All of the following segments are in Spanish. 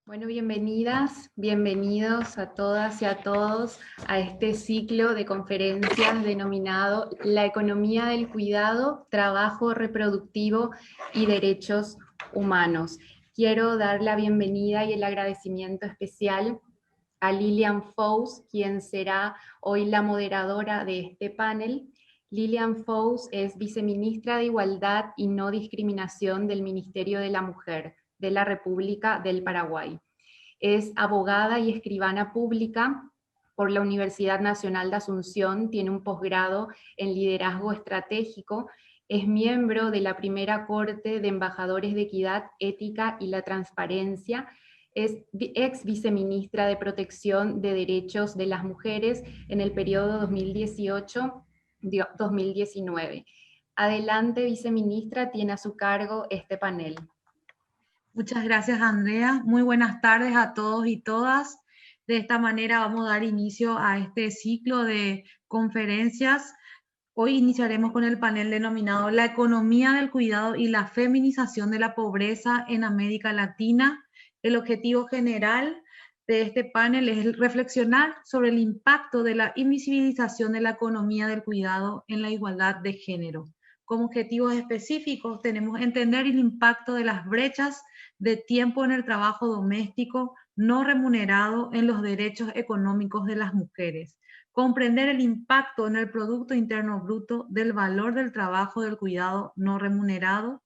Bueno, bienvenidas, bienvenidos a todas y a todos a este ciclo de conferencias denominado La economía del cuidado, trabajo reproductivo y derechos humanos. Quiero dar la bienvenida y el agradecimiento especial a Lilian Fous, quien será hoy la moderadora de este panel. Lilian Fous es viceministra de Igualdad y No Discriminación del Ministerio de la Mujer de la República del Paraguay. Es abogada y escribana pública por la Universidad Nacional de Asunción, tiene un posgrado en liderazgo estratégico, es miembro de la primera Corte de Embajadores de Equidad, Ética y la Transparencia, es ex viceministra de Protección de Derechos de las Mujeres en el periodo 2018-2019. Adelante, viceministra, tiene a su cargo este panel. Muchas gracias, Andrea. Muy buenas tardes a todos y todas. De esta manera vamos a dar inicio a este ciclo de conferencias. Hoy iniciaremos con el panel denominado La economía del cuidado y la feminización de la pobreza en América Latina. El objetivo general de este panel es reflexionar sobre el impacto de la invisibilización de la economía del cuidado en la igualdad de género. Como objetivos específicos tenemos entender el impacto de las brechas de tiempo en el trabajo doméstico no remunerado en los derechos económicos de las mujeres, comprender el impacto en el Producto Interno Bruto del valor del trabajo del cuidado no remunerado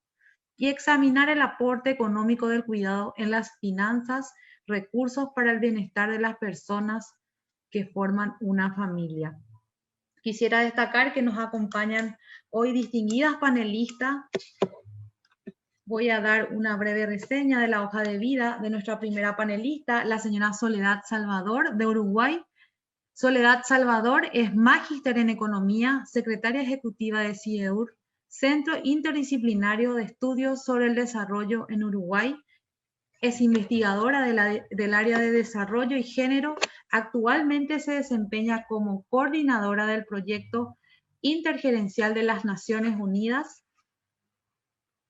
y examinar el aporte económico del cuidado en las finanzas, recursos para el bienestar de las personas que forman una familia. Quisiera destacar que nos acompañan hoy distinguidas panelistas. Voy a dar una breve reseña de la hoja de vida de nuestra primera panelista, la señora Soledad Salvador, de Uruguay. Soledad Salvador es magíster en Economía, secretaria ejecutiva de CIEUR, Centro Interdisciplinario de Estudios sobre el Desarrollo en Uruguay. Es investigadora del área de Desarrollo y Género. Actualmente se desempeña como coordinadora del proyecto intergerencial de las Naciones Unidas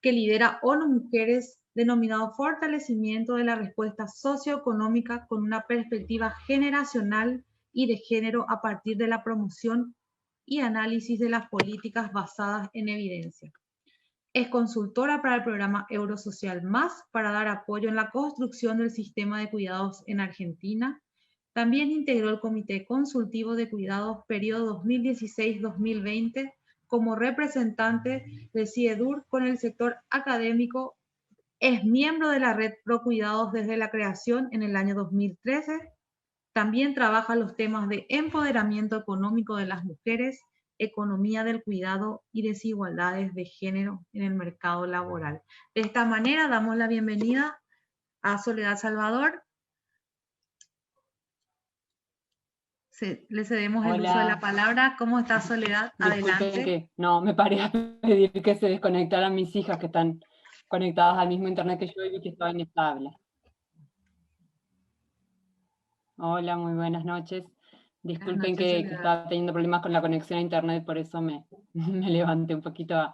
que lidera ONU Mujeres, denominado Fortalecimiento de la Respuesta Socioeconómica con una perspectiva generacional y de género a partir de la promoción y análisis de las políticas basadas en evidencia. Es consultora para el programa Eurosocial Más para dar apoyo en la construcción del sistema de cuidados en Argentina. También integró el Comité Consultivo de Cuidados periodo 2016-2020 como representante de CIEDUR con el sector académico. Es miembro de la Red Pro Cuidados desde la creación en el año 2013. También trabaja los temas de empoderamiento económico de las mujeres, economía del cuidado y desigualdades de género en el mercado laboral. De esta manera damos la bienvenida a Soledad Salvador. Le cedemos el uso de la palabra. ¿Cómo está, Soledad? Adelante. Disculpen que no, me paré a pedir que se desconectaran mis hijas que están conectadas al mismo internet que yo y vi que estaba inestable. Hola, muy buenas noches. Disculpen que estaba teniendo problemas con la conexión a internet, por eso me levanté un poquito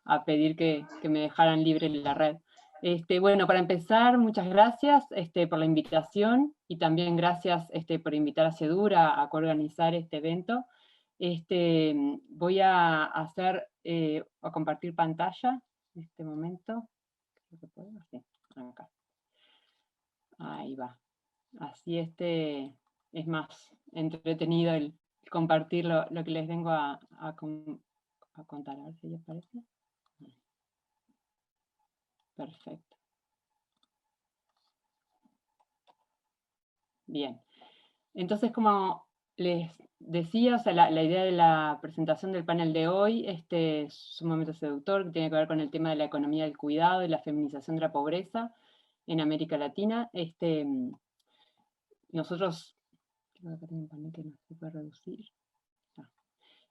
a pedir que me dejaran libre la red. Bueno, para empezar, muchas gracias por la invitación y también gracias por invitar a CIEDUR a coorganizar este evento. Voy a a compartir pantalla en este momento. Sí, acá. Ahí va. Así es más entretenido el compartir lo que les vengo a contar. A ver si ya aparece. Perfecto. Bien. Entonces, como les decía, o sea, la idea de la presentación del panel de hoy es sumamente seductor, que tiene que ver con el tema de la economía del cuidado y la feminización de la pobreza en América Latina. Nosotros, creo que tengo un panel que no se puede reducir.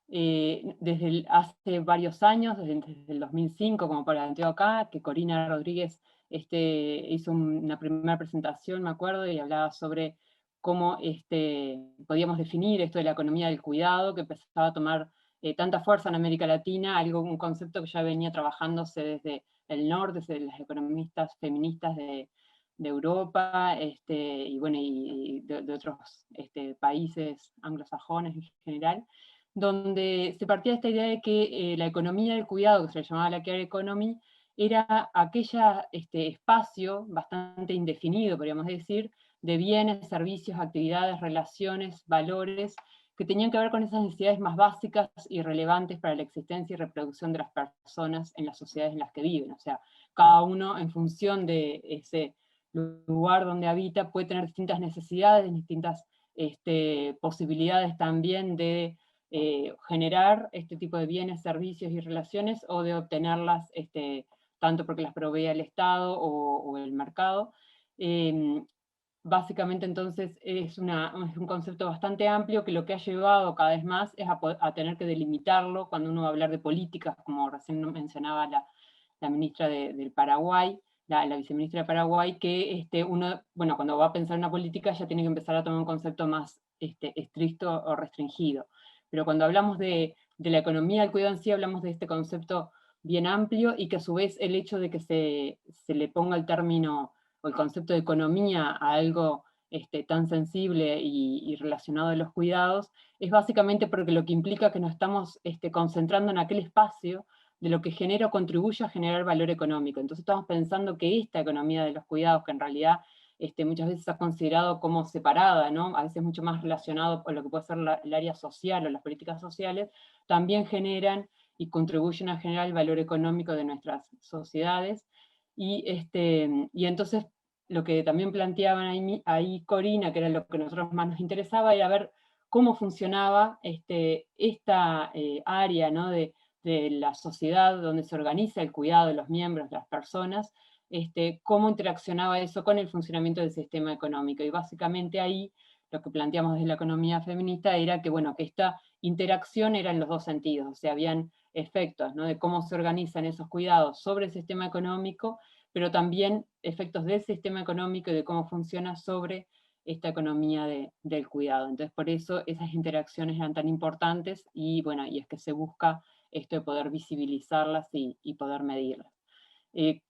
Desde hace varios años, desde el 2005, como planteó acá, que Corina Rodríguez hizo una primera presentación, me acuerdo, y hablaba sobre cómo podíamos definir esto de la economía del cuidado, que empezaba a tomar tanta fuerza en América Latina, un concepto que ya venía trabajándose desde el norte, desde las economistas feministas de Europa, y bueno, y de otros países anglosajones en general, donde se partía de esta idea de que la economía del cuidado, que se le llamaba la care economy, era aquella espacio bastante indefinido, podríamos decir, de bienes, servicios, actividades, relaciones, valores, que tenían que ver con esas necesidades más básicas y relevantes para la existencia y reproducción de las personas en las sociedades en las que viven. O sea, cada uno en función de ese lugar donde habita puede tener distintas necesidades, distintas posibilidades también de generar este tipo de bienes, servicios y relaciones, o de obtenerlas tanto porque las provee el Estado o el mercado. Básicamente entonces es un concepto bastante amplio que lo que ha llevado cada vez más es a tener que delimitarlo cuando uno va a hablar de políticas, como recién mencionaba la ministra del Paraguay, la viceministra de Paraguay, que uno, bueno, cuando va a pensar en una política ya tiene que empezar a tomar un concepto más estricto o restringido. Pero cuando hablamos de la economía del cuidado en sí, hablamos de este concepto bien amplio, y que a su vez el hecho de que se le ponga el término o el concepto de economía a algo tan sensible y relacionado a los cuidados, es básicamente porque lo que implica que nos estamos concentrando en aquel espacio de lo que genera o contribuye a generar valor económico. Entonces estamos pensando que esta economía de los cuidados, que en realidad muchas veces se ha considerado como separada, ¿no? A veces mucho más relacionado con lo que puede ser el área social o las políticas sociales, también generan y contribuyen a generar el valor económico de nuestras sociedades. Y entonces lo que también planteaban ahí Corina, que era lo que a nosotros más nos interesaba, era ver cómo funcionaba esta área, ¿no? de la sociedad donde se organiza el cuidado de los miembros, de las personas, cómo interaccionaba eso con el funcionamiento del sistema económico. Y básicamente ahí lo que planteamos desde la economía feminista era que, bueno, que esta interacción era en los dos sentidos, o sea, habían efectos, ¿no? de cómo se organizan esos cuidados sobre el sistema económico, pero también efectos del sistema económico y de cómo funciona sobre esta economía del cuidado. Entonces, por eso esas interacciones eran tan importantes, y bueno, y es que se busca esto de poder visibilizarlas y poder medirlas.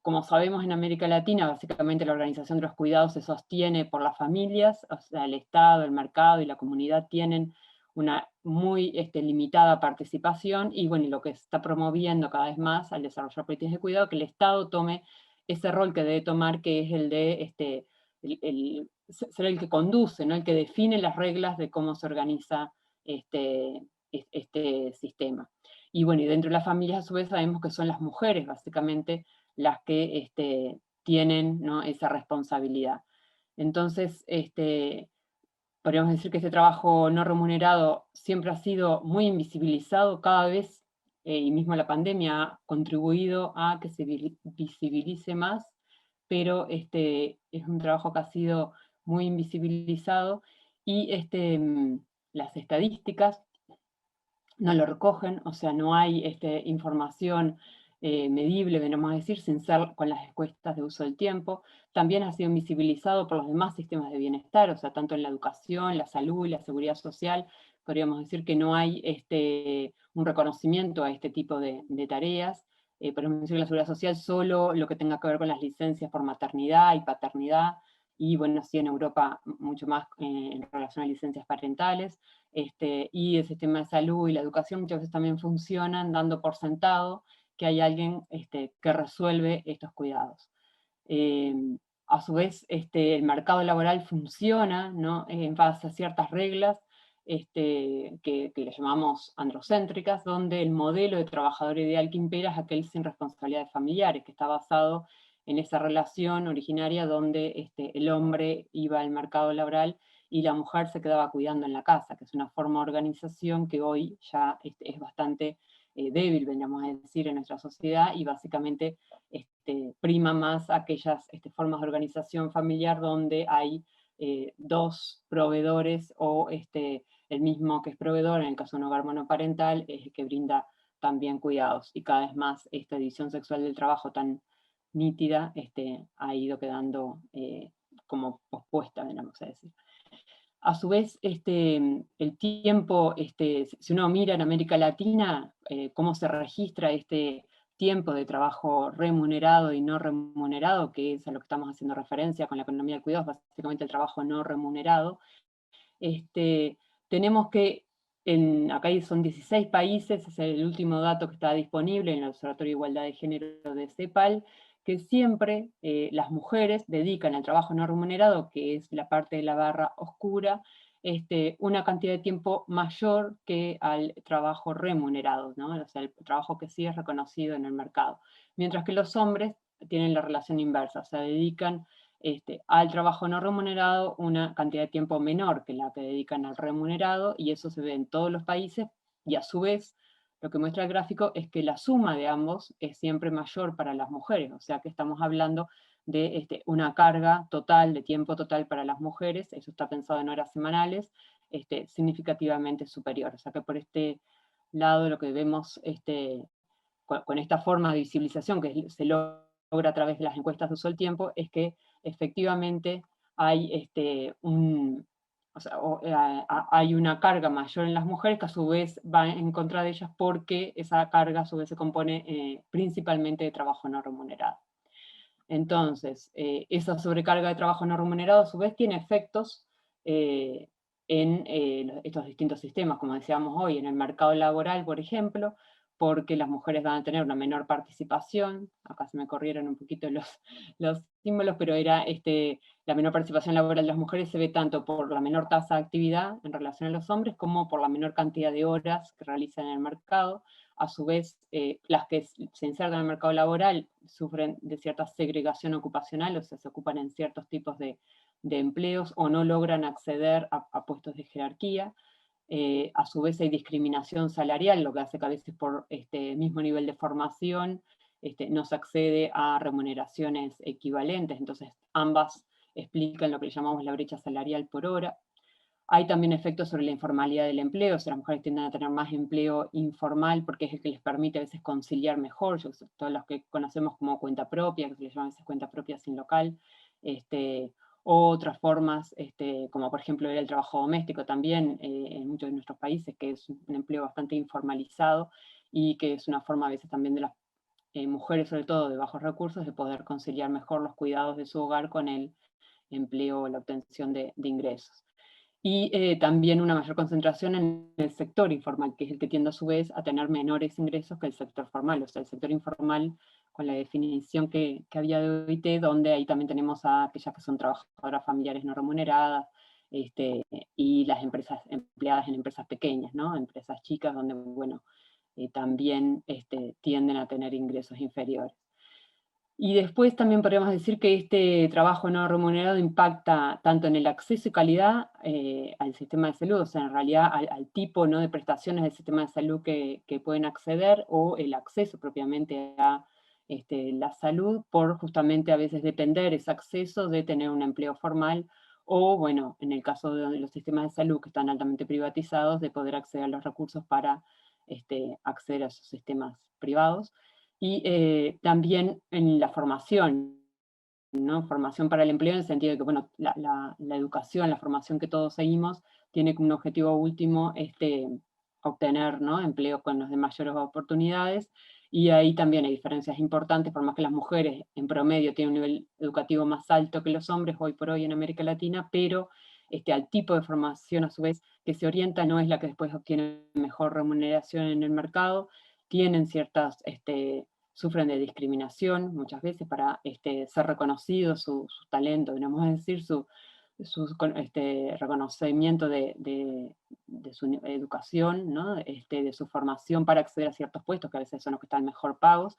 Como sabemos, en América Latina, básicamente la organización de los cuidados se sostiene por las familias, o sea, el Estado, el mercado y la comunidad tienen una muy limitada participación, y bueno, y lo que se está promoviendo cada vez más al desarrollar políticas de cuidado, que el Estado tome ese rol que debe tomar, que es el de ser el que conduce, ¿no? El que define las reglas de cómo se organiza este sistema. Y bueno, y dentro de las familias a su vez sabemos que son las mujeres básicamente las que tienen, ¿no? esa responsabilidad. Entonces, podríamos decir que este trabajo no remunerado siempre ha sido muy invisibilizado cada vez, y mismo la pandemia ha contribuido a que se visibilice más, pero es un trabajo que ha sido muy invisibilizado, y las estadísticas no lo recogen, o sea, no hay información medible, venimos a decir, sin ser con las encuestas de uso del tiempo. También ha sido invisibilizado por los demás sistemas de bienestar, o sea, tanto en la educación, la salud y la seguridad social, podríamos decir que no hay un reconocimiento a este tipo de tareas. Podemos decir que la seguridad social solo lo que tenga que ver con las licencias por maternidad y paternidad, y bueno, sí en Europa mucho más en relación a licencias parentales. Y el sistema de salud y la educación muchas veces también funcionan dando por sentado que hay alguien que resuelve estos cuidados. A su vez, el mercado laboral funciona, ¿no? En base a ciertas reglas que le llamamos androcéntricas, donde el modelo de trabajador ideal que impera es aquel sin responsabilidades familiares, que está basado en esa relación originaria donde el hombre iba al mercado laboral y la mujer se quedaba cuidando en la casa, que es una forma de organización que hoy ya es bastante débil, veníamos a decir, en nuestra sociedad, y básicamente prima más aquellas formas de organización familiar donde hay dos proveedores, o el mismo que es proveedor, en el caso de un hogar monoparental, es el que brinda también cuidados, y cada vez más esta división sexual del trabajo tan nítida ha ido quedando como pospuesta, vamos a decir. A su vez, el tiempo, si uno mira en América Latina, cómo se registra este tiempo de trabajo remunerado y no remunerado, que es a lo que estamos haciendo referencia con la economía del cuidado, básicamente el trabajo no remunerado, tenemos que, acá son 16 países, es el último dato que está disponible en el Observatorio de Igualdad de Género de CEPAL, que siempre las mujeres dedican al trabajo no remunerado, que es la parte de la barra oscura, una cantidad de tiempo mayor que al trabajo remunerado, ¿no? O sea, el trabajo que sí es reconocido en el mercado. Mientras que los hombres tienen la relación inversa, o sea, dedican al trabajo no remunerado una cantidad de tiempo menor que la que dedican al remunerado, y eso se ve en todos los países, y a su vez, lo que muestra el gráfico es que la suma de ambos es siempre mayor para las mujeres, o sea que estamos hablando de una carga total, de tiempo total para las mujeres, eso está pensado en horas semanales, significativamente superior. O sea que por este lado lo que vemos con esta forma de visibilización que se logra a través de las encuestas de uso del tiempo, es que efectivamente hay hay una carga mayor en las mujeres que a su vez va en contra de ellas porque esa carga a su vez se compone principalmente de trabajo no remunerado. Entonces, esa sobrecarga de trabajo no remunerado a su vez tiene efectos en estos distintos sistemas, como decíamos hoy, en el mercado laboral, por ejemplo, porque las mujeres van a tener una menor participación, acá se me corrieron un poquito los símbolos, pero era la menor participación laboral de las mujeres se ve tanto por la menor tasa de actividad en relación a los hombres, como por la menor cantidad de horas que realizan en el mercado. A su vez, las que se insertan en el mercado laboral sufren de cierta segregación ocupacional, o sea, se ocupan en ciertos tipos de empleos o no logran acceder a puestos de jerarquía. A su vez hay discriminación salarial, lo que hace que a veces por mismo nivel de formación no se accede a remuneraciones equivalentes, entonces ambas explican lo que llamamos la brecha salarial por hora. Hay también efectos sobre la informalidad del empleo, o sea, las mujeres tienden a tener más empleo informal porque es el que les permite a veces conciliar mejor, todos los que conocemos como cuenta propia, que se les llama a veces cuenta propia sin local, o otras formas, como por ejemplo el trabajo doméstico también, en muchos de nuestros países, que es un empleo bastante informalizado y que es una forma a veces también de las mujeres, sobre todo de bajos recursos, de poder conciliar mejor los cuidados de su hogar con el empleo o la obtención de ingresos. Y también una mayor concentración en el sector informal, que es el que tiende a su vez a tener menores ingresos que el sector formal. O sea, el sector informal, con la definición que había de OIT, donde ahí también tenemos a aquellas que son trabajadoras familiares no remuneradas, y las empresas empleadas en empresas pequeñas, ¿no? Empresas chicas, donde, bueno, también tienden a tener ingresos inferiores. Y después también podríamos decir que este trabajo no remunerado impacta tanto en el acceso y calidad al sistema de salud, o sea, en realidad al tipo, ¿no?, de prestaciones del sistema de salud que pueden acceder, o el acceso propiamente a la salud, por justamente a veces depender ese acceso de tener un empleo formal, o bueno, en el caso de los sistemas de salud que están altamente privatizados, de poder acceder a los recursos para acceder a esos sistemas privados. Y también en la formación, ¿no? Formación para el empleo, en el sentido de que, bueno, la educación, la formación que todos seguimos, tiene como un objetivo último obtener, ¿no?, empleo con las de mayores oportunidades, y ahí también hay diferencias importantes, por más que las mujeres en promedio tienen un nivel educativo más alto que los hombres hoy por hoy en América Latina, pero al tipo de formación a su vez que se orienta no es la que después obtiene mejor remuneración en el mercado, tienen ciertas, sufren de discriminación muchas veces para ser reconocido su talento, digamos, es decir, su reconocimiento de su educación, ¿no?, de su formación para acceder a ciertos puestos, que a veces son los que están mejor pagos.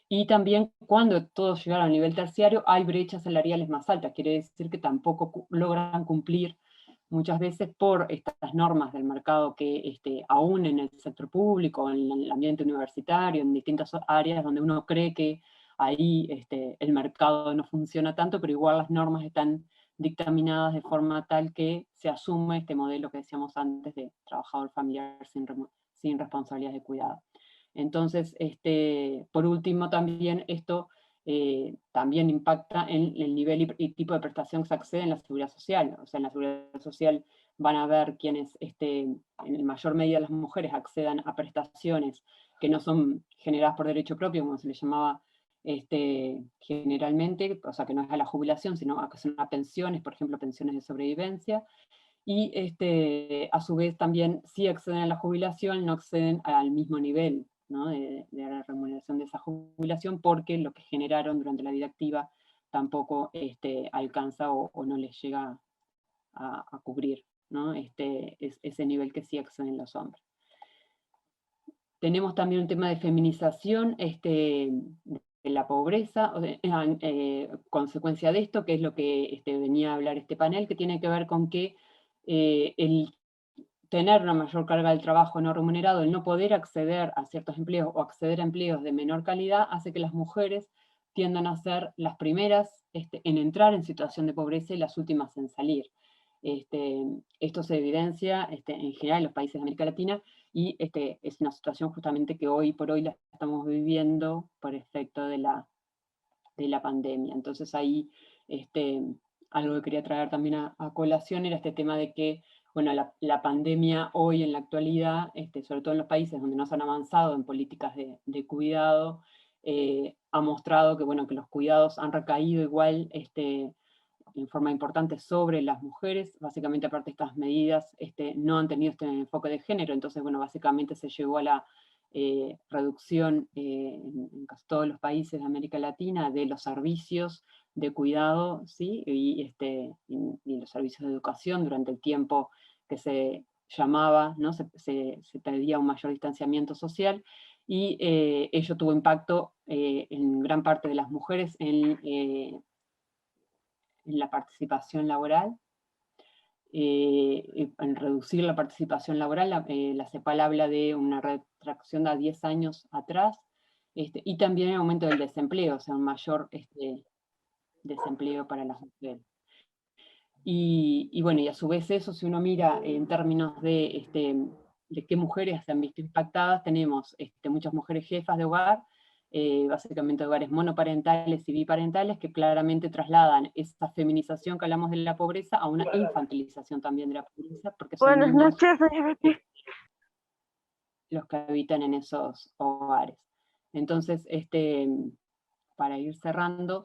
Y también cuando todos llegaron al nivel terciario hay brechas salariales más altas, quiere decir que tampoco logran cumplir muchas veces por estas normas del mercado que aún en el sector público, en el ambiente universitario, en distintas áreas donde uno cree que ahí el mercado no funciona tanto, pero igual las normas están dictaminadas de forma tal que se asume este modelo que decíamos antes de trabajador familiar sin responsabilidades de cuidado. Entonces, por último también esto también impacta en el nivel y tipo de prestación que se accede en la seguridad social. O sea, en la seguridad social van a ver quienes, en mayor medida las mujeres, accedan a prestaciones que no son generadas por derecho propio, como se le llamaba generalmente, o sea, que no es a la jubilación, sino a que son a pensiones, por ejemplo, pensiones de sobrevivencia, y a su vez también sí acceden a la jubilación, no acceden al mismo nivel, ¿no?, de la remuneración de esa jubilación, porque lo que generaron durante la vida activa tampoco alcanza o no les llega a cubrir, ¿no?, ese nivel que sí acceden los hombres. Tenemos también un tema de feminización de la pobreza, consecuencia de esto, que es lo que venía a hablar este panel, que tiene que ver con que el tener una mayor carga del trabajo no remunerado, el no poder acceder a ciertos empleos o acceder a empleos de menor calidad, hace que las mujeres tiendan a ser las primeras en entrar en situación de pobreza y las últimas en salir. Esto se evidencia en general en los países de América Latina, y es una situación justamente que hoy por hoy la estamos viviendo por efecto de la pandemia. Entonces ahí algo que quería traer también a colación era este tema de que, bueno, la pandemia hoy en la actualidad, sobre todo en los países donde no se han avanzado en políticas de cuidado, ha mostrado que, bueno, que los cuidados han recaído igual en forma importante sobre las mujeres. Básicamente, aparte de estas medidas, no han tenido este enfoque de género, entonces, bueno, básicamente se llegó a la reducción en casi todos los países de América Latina de los servicios de cuidado, ¿sí? y los servicios de educación durante el tiempo que se llamaba, ¿no? se pedía un mayor distanciamiento social, y ello tuvo impacto en gran parte de las mujeres en la participación laboral, en reducir la participación laboral. La CEPAL habla de una retracción de 10 años atrás, y también el aumento del desempleo, o sea, un mayor desempleo para las mujeres. Y bueno, y a su vez eso, si uno mira en términos de qué mujeres se han visto impactadas, tenemos muchas mujeres jefas de hogar, básicamente hogares monoparentales y biparentales, que claramente trasladan esa feminización que hablamos de la pobreza a una infantilización también de la pobreza, porque son Buenas niños noches, doña Betty. los que habitan en esos hogares. Entonces, para ir cerrando,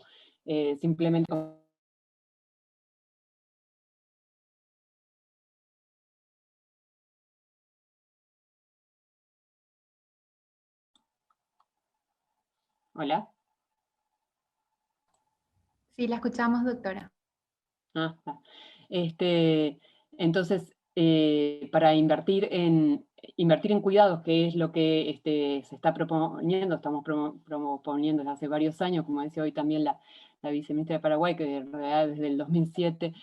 simplemente... ¿Hola? Sí, la escuchamos, doctora. Ah, entonces, para invertir en cuidados, que es lo que se está proponiendo, estamos proponiendo desde hace varios años, como decía hoy también la viceministra de Paraguay, que en realidad desde el 2007,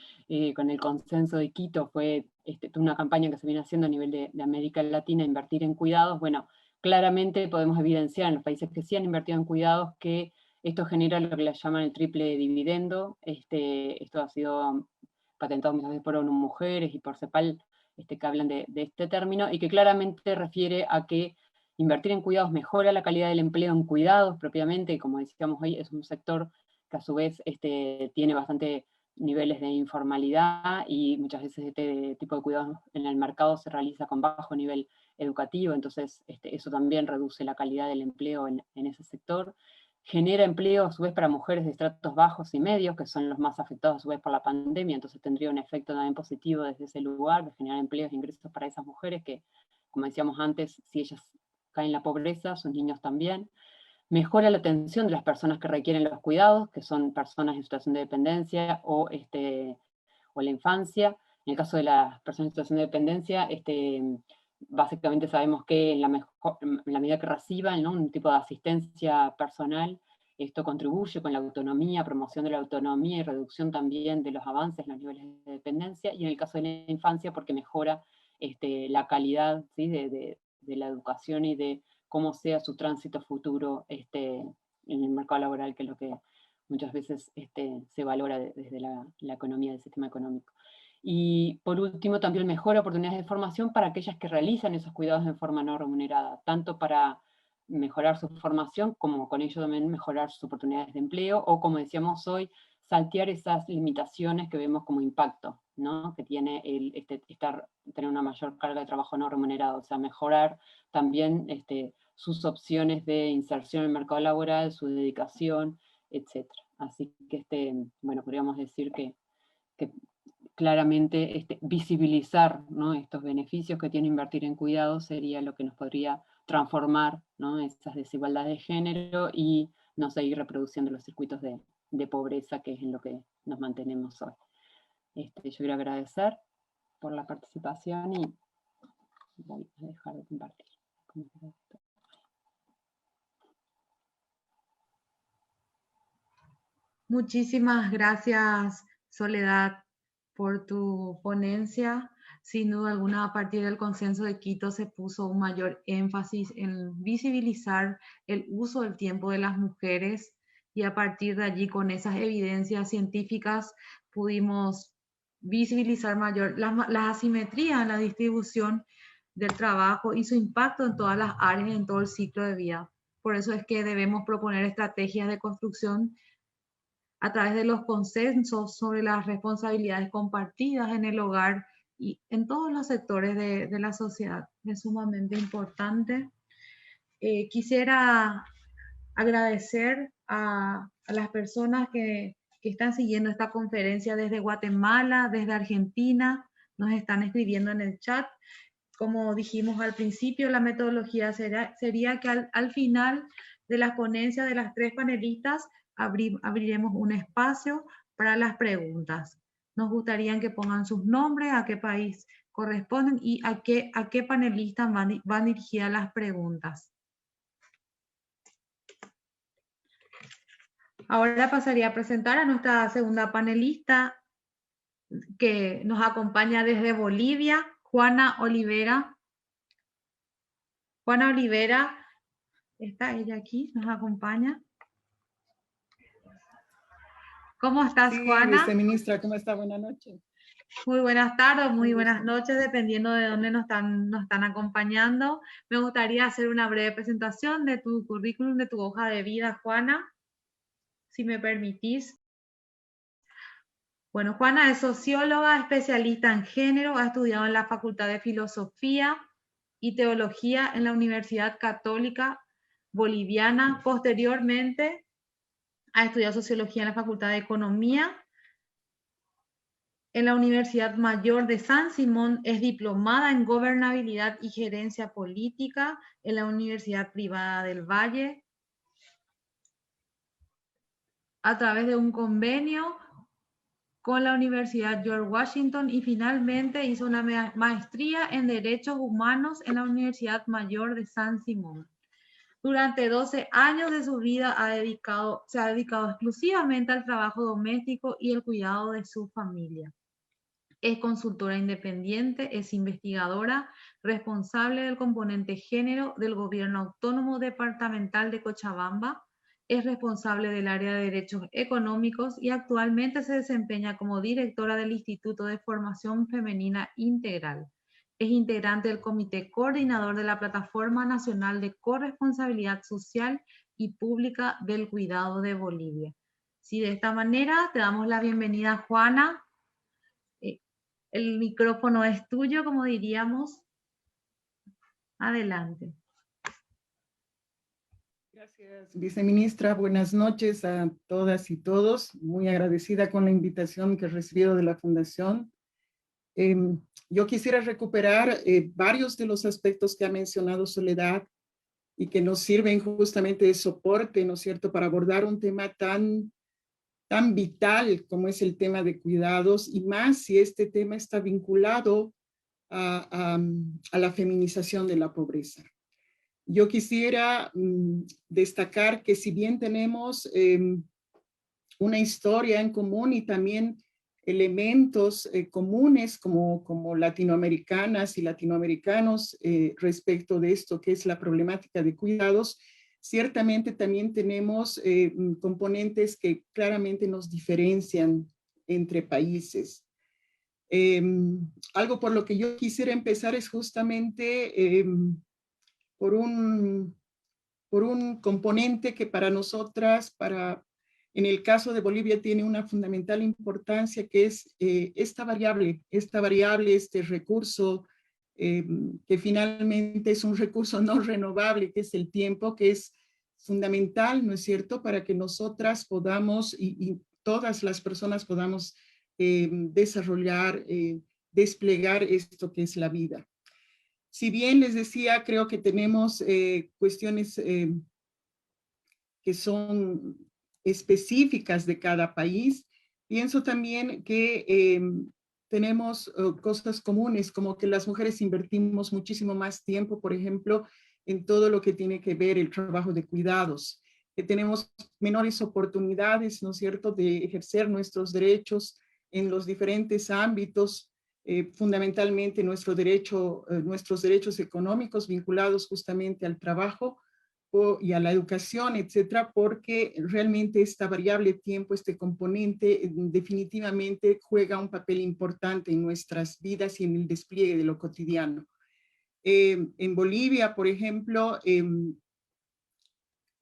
con el consenso de Quito, fue una campaña que se viene haciendo a nivel de América Latina, invertir en cuidados. Bueno, claramente podemos evidenciar en los países que sí han invertido en cuidados que esto genera lo que le llaman el triple dividendo. Esto ha sido patentado muchas veces por ONU Mujeres y por CEPAL, que hablan de este término, y que claramente refiere a que invertir en cuidados mejora la calidad del empleo en cuidados propiamente, y como decíamos hoy, es un sector que a su vez tiene bastante niveles de informalidad, y muchas veces este tipo de cuidados en el mercado se realiza con bajo nivel educativo, entonces eso también reduce la calidad del empleo en ese sector. Genera empleo a su vez para mujeres de estratos bajos y medios, que son los más afectados a su vez por la pandemia, entonces tendría un efecto también positivo desde ese lugar, de generar empleos e ingresos para esas mujeres que, como decíamos antes, si ellas caen en la pobreza, sus niños también. Mejora la atención de las personas que requieren los cuidados, que son personas en situación de dependencia o la infancia. En el caso de las personas en situación de dependencia, básicamente sabemos que en la medida que reciban, ¿no?, un tipo de asistencia personal, esto contribuye con la autonomía, promoción de la autonomía y reducción también de los avances en los niveles de dependencia, y en el caso de la infancia porque mejora la calidad, ¿sí?, de la educación y de cómo sea su tránsito futuro en el mercado laboral, que es lo que muchas veces se valora desde la economía, del sistema económico. Y por último, también mejora oportunidades de formación para aquellas que realizan esos cuidados en forma no remunerada, tanto para mejorar su formación, como con ello también mejorar sus oportunidades de empleo, o como decíamos hoy, saltear esas limitaciones que vemos como impacto, ¿no?, que tiene tener una mayor carga de trabajo no remunerado, o sea, mejorar también sus opciones de inserción en el mercado laboral, su dedicación, etc. Así que bueno, podríamos decir que claramente visibilizar, ¿no?, estos beneficios que tiene invertir en cuidados sería lo que nos podría transformar, ¿no?, esas desigualdades de género y no seguir reproduciendo los circuitos de pobreza, que es en lo que nos mantenemos hoy. Yo quiero agradecer por la participación y voy a dejar de compartir. Muchísimas gracias, Soledad, por tu ponencia. Sin duda alguna, a partir del Consenso de Quito se puso un mayor énfasis en visibilizar el uso del tiempo de las mujeres, y a partir de allí, con esas evidencias científicas, pudimos visibilizar mayor las asimetrías en la distribución del trabajo y su impacto en todas las áreas, en todo el ciclo de vida. Por eso es que debemos proponer estrategias de construcción a través de los consensos sobre las responsabilidades compartidas en el hogar y en todos los sectores de la sociedad. Es sumamente importante. Quisiera agradecer a las personas que están siguiendo esta conferencia desde Guatemala, desde Argentina, nos están escribiendo en el chat. Como dijimos al principio, la metodología sería que al final de la ponencia de las tres panelistas abriremos un espacio para las preguntas. Nos gustaría que pongan sus nombres, a qué país corresponden y a qué panelistas van dirigidas las preguntas. Ahora pasaría a presentar a nuestra segunda panelista, que nos acompaña desde Bolivia, Juana Olivera. Juana Olivera, está ella aquí, nos acompaña. ¿Cómo estás, sí, Juana? Viceministra, ¿cómo está? Buenas noches. Muy buenas tardes, muy buenas noches, dependiendo de dónde nos están acompañando. Me gustaría hacer una breve presentación de tu currículum, de tu hoja de vida, Juana, si me permitís. Bueno, Juana es socióloga, especialista en género, ha estudiado en la Facultad de Filosofía y Teología en la Universidad Católica Boliviana. Posteriormente, ha estudiado Sociología en la Facultad de Economía en la Universidad Mayor de San Simón. Es diplomada en Gobernabilidad y Gerencia Política en la Universidad Privada del Valle, a través de un convenio con la Universidad George Washington, y finalmente hizo una maestría en Derechos Humanos en la Universidad Mayor de San Simón. Durante 12 años de su vida se ha dedicado exclusivamente al trabajo doméstico y el cuidado de su familia. Es consultora independiente, es investigadora, responsable del componente género del Gobierno Autónomo Departamental de Cochabamba, es responsable del área de Derechos Económicos y actualmente se desempeña como directora del Instituto de Formación Femenina Integral. Es integrante del Comité Coordinador de la Plataforma Nacional de Corresponsabilidad Social y Pública del Cuidado de Bolivia. Sí, de esta manera te damos la bienvenida, Juana. El micrófono es tuyo, como diríamos. Adelante. Gracias, Viceministra. Buenas noches a todas y todos. Muy agradecida con la invitación que he recibido de la Fundación. Yo quisiera recuperar varios de los aspectos que ha mencionado Soledad y que nos sirven justamente de soporte, ¿no es cierto?, para abordar un tema tan vital como es el tema de cuidados, y más si este tema está vinculado a la feminización de la pobreza. Yo quisiera destacar que si bien tenemos una historia en común y también elementos comunes como latinoamericanas y latinoamericanos respecto de esto que es la problemática de cuidados, ciertamente también tenemos componentes que claramente nos diferencian entre países. Algo por lo que yo quisiera empezar es justamente por un componente que para nosotras, en el caso de Bolivia, tiene una fundamental importancia, que es esta variable, este recurso que finalmente es un recurso no renovable, que es el tiempo, que es fundamental, ¿no es cierto?, para que nosotras podamos y todas las personas podamos desarrollar, desplegar esto que es la vida. Si bien les decía, creo que tenemos cuestiones que son específicas de cada país, pienso también que tenemos cosas comunes, como que las mujeres invertimos muchísimo más tiempo, por ejemplo, en todo lo que tiene que ver el trabajo de cuidados, que tenemos menores oportunidades, ¿no es cierto?, de ejercer nuestros derechos en los diferentes ámbitos, fundamentalmente nuestros derechos económicos vinculados justamente al trabajo y a la educación, etcétera, porque realmente esta variable tiempo, este componente, definitivamente juega un papel importante en nuestras vidas y en el despliegue de lo cotidiano. En Bolivia, por ejemplo,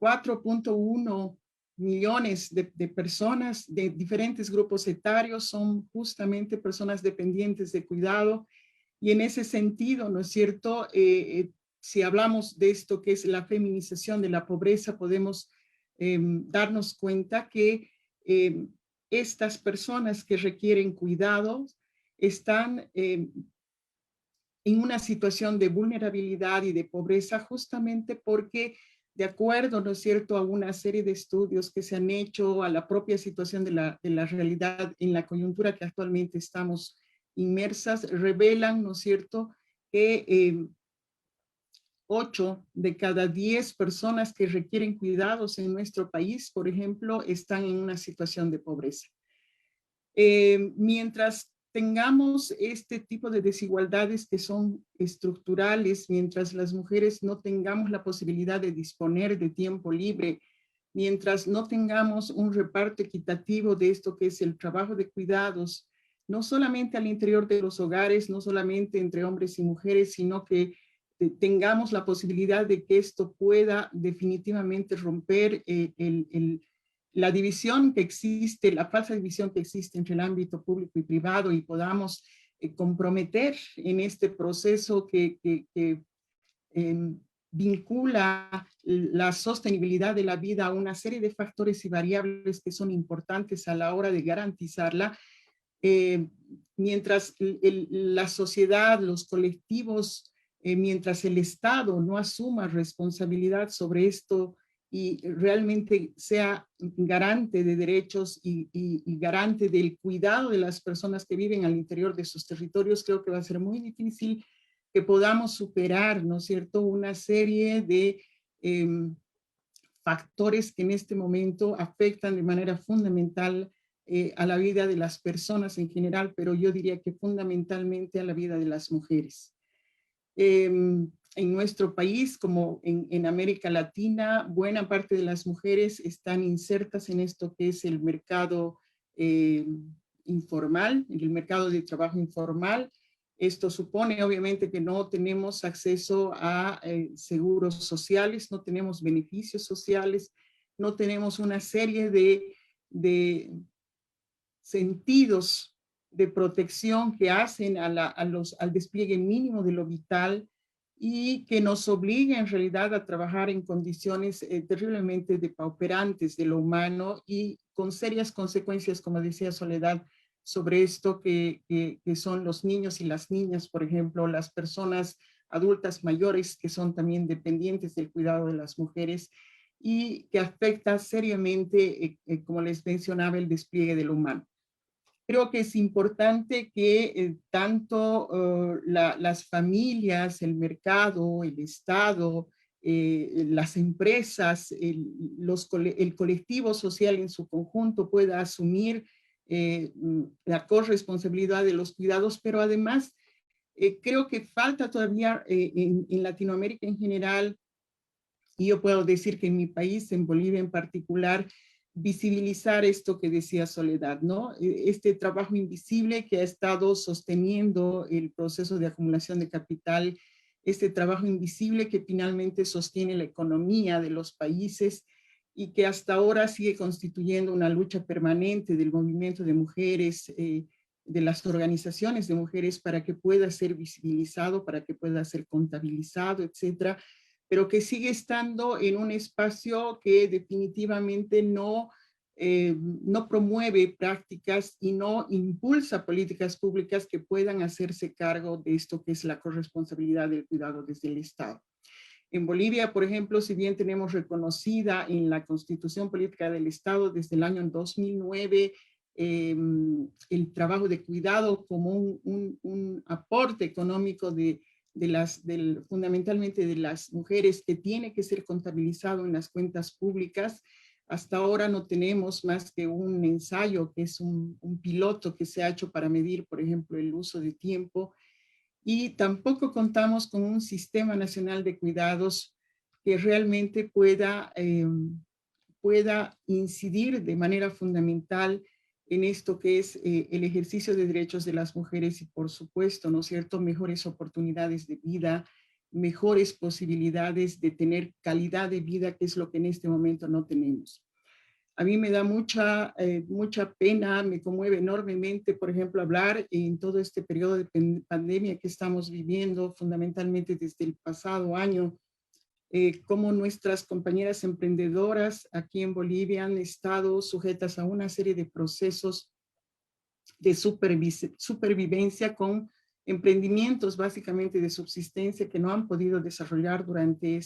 4.1 millones de personas de diferentes grupos etarios son justamente personas dependientes de cuidado, y en ese sentido, ¿no es cierto?, si hablamos de esto que es la feminización de la pobreza, podemos darnos cuenta que estas personas que requieren cuidados están en una situación de vulnerabilidad y de pobreza justamente porque, de acuerdo, ¿no es cierto?, a una serie de estudios que se han hecho, a la propia situación de la realidad en la coyuntura que actualmente estamos inmersas, revelan, ¿no es cierto?, que 8 de cada 10 personas que requieren cuidados en nuestro país, por ejemplo, están en una situación de pobreza. Mientras tengamos este tipo de desigualdades que son estructurales, mientras las mujeres no tengamos la posibilidad de disponer de tiempo libre, mientras no tengamos un reparto equitativo de esto que es el trabajo de cuidados, no solamente al interior de los hogares, no solamente entre hombres y mujeres, sino que tengamos la posibilidad de que esto pueda definitivamente romper la división que existe, la falsa división que existe entre el ámbito público y privado, y podamos comprometer en este proceso que vincula la sostenibilidad de la vida a una serie de factores y variables que son importantes a la hora de garantizarla, mientras la sociedad, los colectivos, mientras el Estado no asuma responsabilidad sobre esto y realmente sea garante de derechos y garante del cuidado de las personas que viven al interior de sus territorios, creo que va a ser muy difícil que podamos superar, ¿no es cierto?, una serie de factores que en este momento afectan de manera fundamental a la vida de las personas en general, pero yo diría que fundamentalmente a la vida de las mujeres. En nuestro país, como en América Latina, buena parte de las mujeres están insertas en esto que es el mercado informal, en el mercado de trabajo informal. Esto supone obviamente que no tenemos acceso a seguros sociales, no tenemos beneficios sociales, no tenemos una serie de sentidos de protección que hacen al despliegue mínimo de lo vital y que nos obliga en realidad a trabajar en condiciones terriblemente depauperantes de lo humano y con serias consecuencias, como decía Soledad, sobre esto que son los niños y las niñas, por ejemplo, las personas adultas mayores que son también dependientes del cuidado de las mujeres y que afecta seriamente, como les mencionaba, el despliegue de lo humano. Creo que es importante que tanto las familias, el mercado, el Estado, las empresas, el colectivo social en su conjunto pueda asumir la corresponsabilidad de los cuidados, pero además creo que falta todavía en Latinoamérica en general, y yo puedo decir que en mi país, en Bolivia en particular, visibilizar esto que decía Soledad, ¿no? Este trabajo invisible que ha estado sosteniendo el proceso de acumulación de capital, este trabajo invisible que finalmente sostiene la economía de los países y que hasta ahora sigue constituyendo una lucha permanente del movimiento de mujeres de las organizaciones de mujeres para que pueda ser visibilizado, para que pueda ser contabilizado, etcétera, pero que sigue estando en un espacio que definitivamente no promueve prácticas y no impulsa políticas públicas que puedan hacerse cargo de esto que es la corresponsabilidad del cuidado desde el Estado. En Bolivia, por ejemplo, si bien tenemos reconocida en la Constitución Política del Estado desde el año 2009 el trabajo de cuidado como un aporte económico fundamentalmente de las mujeres que tiene que ser contabilizado en las cuentas públicas. Hasta ahora no tenemos más que un ensayo, que es un piloto que se ha hecho para medir, por ejemplo, el uso de tiempo, y tampoco contamos con un sistema nacional de cuidados que realmente pueda incidir de manera fundamental en esto que es el ejercicio de derechos de las mujeres y, por supuesto, ¿no es cierto?, mejores oportunidades de vida, mejores posibilidades de tener calidad de vida, que es lo que en este momento no tenemos. A mí me da mucha pena, me conmueve enormemente, por ejemplo, hablar en todo este periodo de pandemia que estamos viviendo, fundamentalmente desde el pasado año, cómo nuestras compañeras emprendedoras aquí en Bolivia han estado sujetas a una serie de procesos de supervivencia con emprendimientos básicamente de subsistencia que no han podido desarrollar durante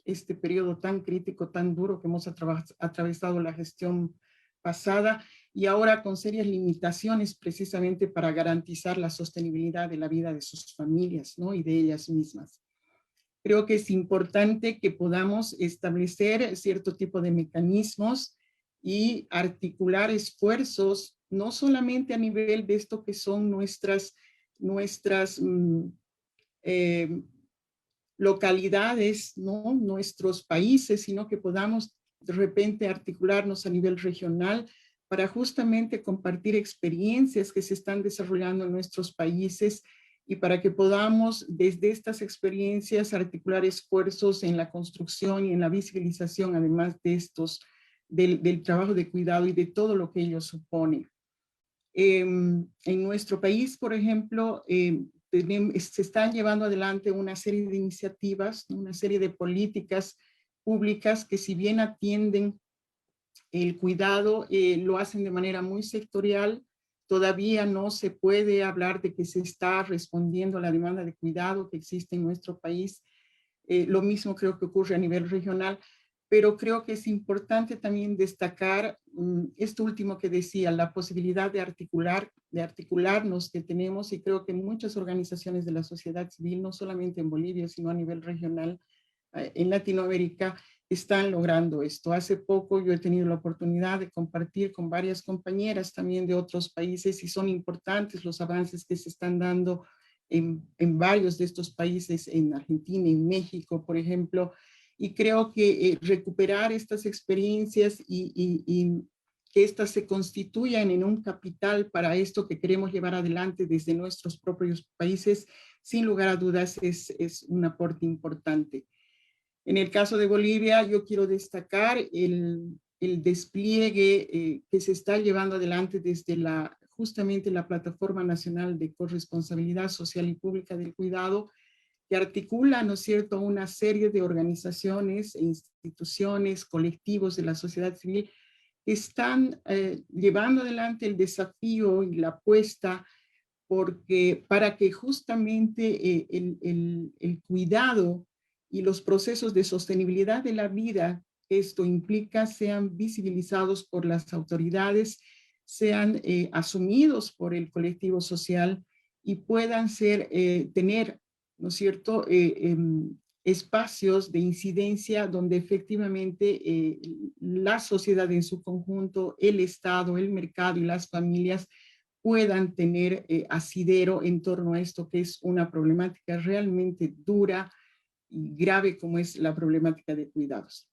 este periodo tan crítico, tan duro que hemos atravesado la gestión pasada, y ahora con serias limitaciones precisamente para garantizar la sostenibilidad de la vida de sus familias, ¿no?, y de ellas mismas. Creo que es importante que podamos establecer cierto tipo de mecanismos y articular esfuerzos, no solamente a nivel de esto que son nuestras localidades, ¿no?, nuestros países, sino que podamos de repente articularnos a nivel regional para justamente compartir experiencias que se están desarrollando en nuestros países y para que podamos desde estas experiencias articular esfuerzos en la construcción y en la visibilización, además de del trabajo de cuidado y de todo lo que ello supone. En nuestro país, por ejemplo, se están llevando adelante una serie de iniciativas, una serie de políticas públicas que, si bien atienden el cuidado, lo hacen de manera muy sectorial. Todavía no se puede hablar de que se está respondiendo a la demanda de cuidado que existe en nuestro país. Lo mismo creo que ocurre a nivel regional, pero creo que es importante también destacar esto último que decía, la posibilidad de articularnos que tenemos, y creo que muchas organizaciones de la sociedad civil, no solamente en Bolivia, sino a nivel regional, en Latinoamérica, están logrando esto. Hace poco yo he tenido la oportunidad de compartir con varias compañeras también de otros países, y son importantes los avances que se están dando en varios de estos países, en Argentina, en México, por ejemplo, y creo que recuperar estas experiencias y que éstas se constituyan en un capital para esto que queremos llevar adelante desde nuestros propios países, sin lugar a dudas es un aporte importante. En el caso de Bolivia, yo quiero destacar el despliegue que se está llevando adelante desde justamente la Plataforma Nacional de Corresponsabilidad Social y Pública del Cuidado, que articula, ¿no es cierto?, una serie de organizaciones, instituciones, colectivos de la sociedad civil que están llevando adelante el desafío y la apuesta para que justamente el cuidado y los procesos de sostenibilidad de la vida que esto implica sean visibilizados por las autoridades, sean asumidos por el colectivo social y puedan tener, ¿no es cierto?, espacios de incidencia donde efectivamente la sociedad en su conjunto, el Estado, el mercado y las familias puedan tener asidero en torno a esto que es una problemática realmente dura y grave, como es la problemática de cuidados.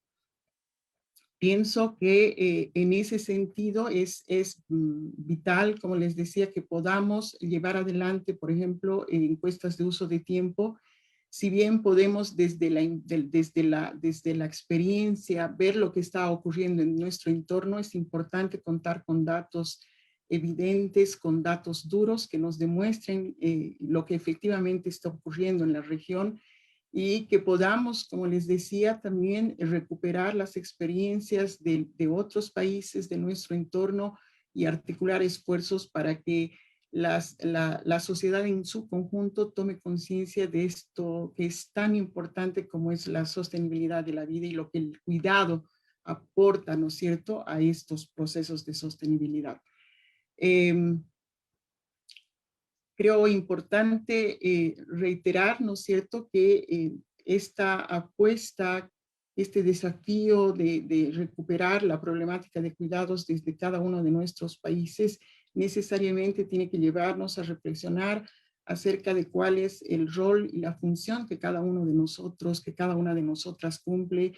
Pienso que en ese sentido es vital, como les decía, que podamos llevar adelante, por ejemplo, encuestas de uso de tiempo. Si bien podemos desde la experiencia ver lo que está ocurriendo en nuestro entorno, es importante contar con datos evidentes, con datos duros que nos demuestren lo que efectivamente está ocurriendo en la región y que podamos, como les decía, también recuperar las experiencias de otros países de nuestro entorno y articular esfuerzos para que la sociedad en su conjunto tome conciencia de esto que es tan importante como es la sostenibilidad de la vida y lo que el cuidado aporta, ¿no es cierto?, a estos procesos de sostenibilidad. Creo importante reiterar, ¿no es cierto?, que esta apuesta, este desafío de recuperar la problemática de cuidados desde cada uno de nuestros países necesariamente tiene que llevarnos a reflexionar acerca de cuál es el rol y la función que cada uno de nosotros, que cada una de nosotras cumple.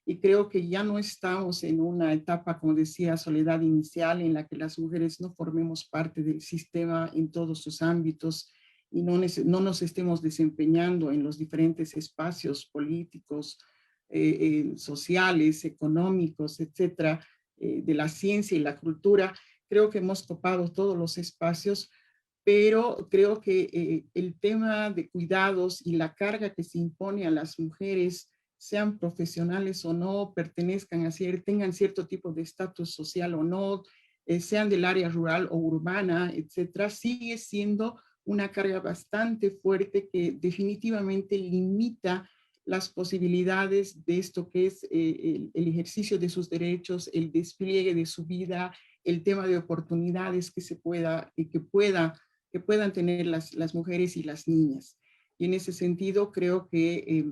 Y creo que ya no estamos en una etapa, como decía Soledad, inicial, en la que las mujeres no formemos parte del sistema en todos sus ámbitos y no nos estemos desempeñando en los diferentes espacios políticos, sociales, económicos, etcétera, de la ciencia y la cultura. Creo que hemos topado todos los espacios, pero creo que el tema de cuidados y la carga que se impone a las mujeres, sean profesionales o no, pertenezcan tengan cierto tipo de estatus social o no, sean del área rural o urbana, etcétera, sigue siendo una carga bastante fuerte que definitivamente limita las posibilidades de esto que es el ejercicio de sus derechos, el despliegue de su vida, el tema de oportunidades que puedan tener las mujeres y las niñas. Y en ese sentido creo que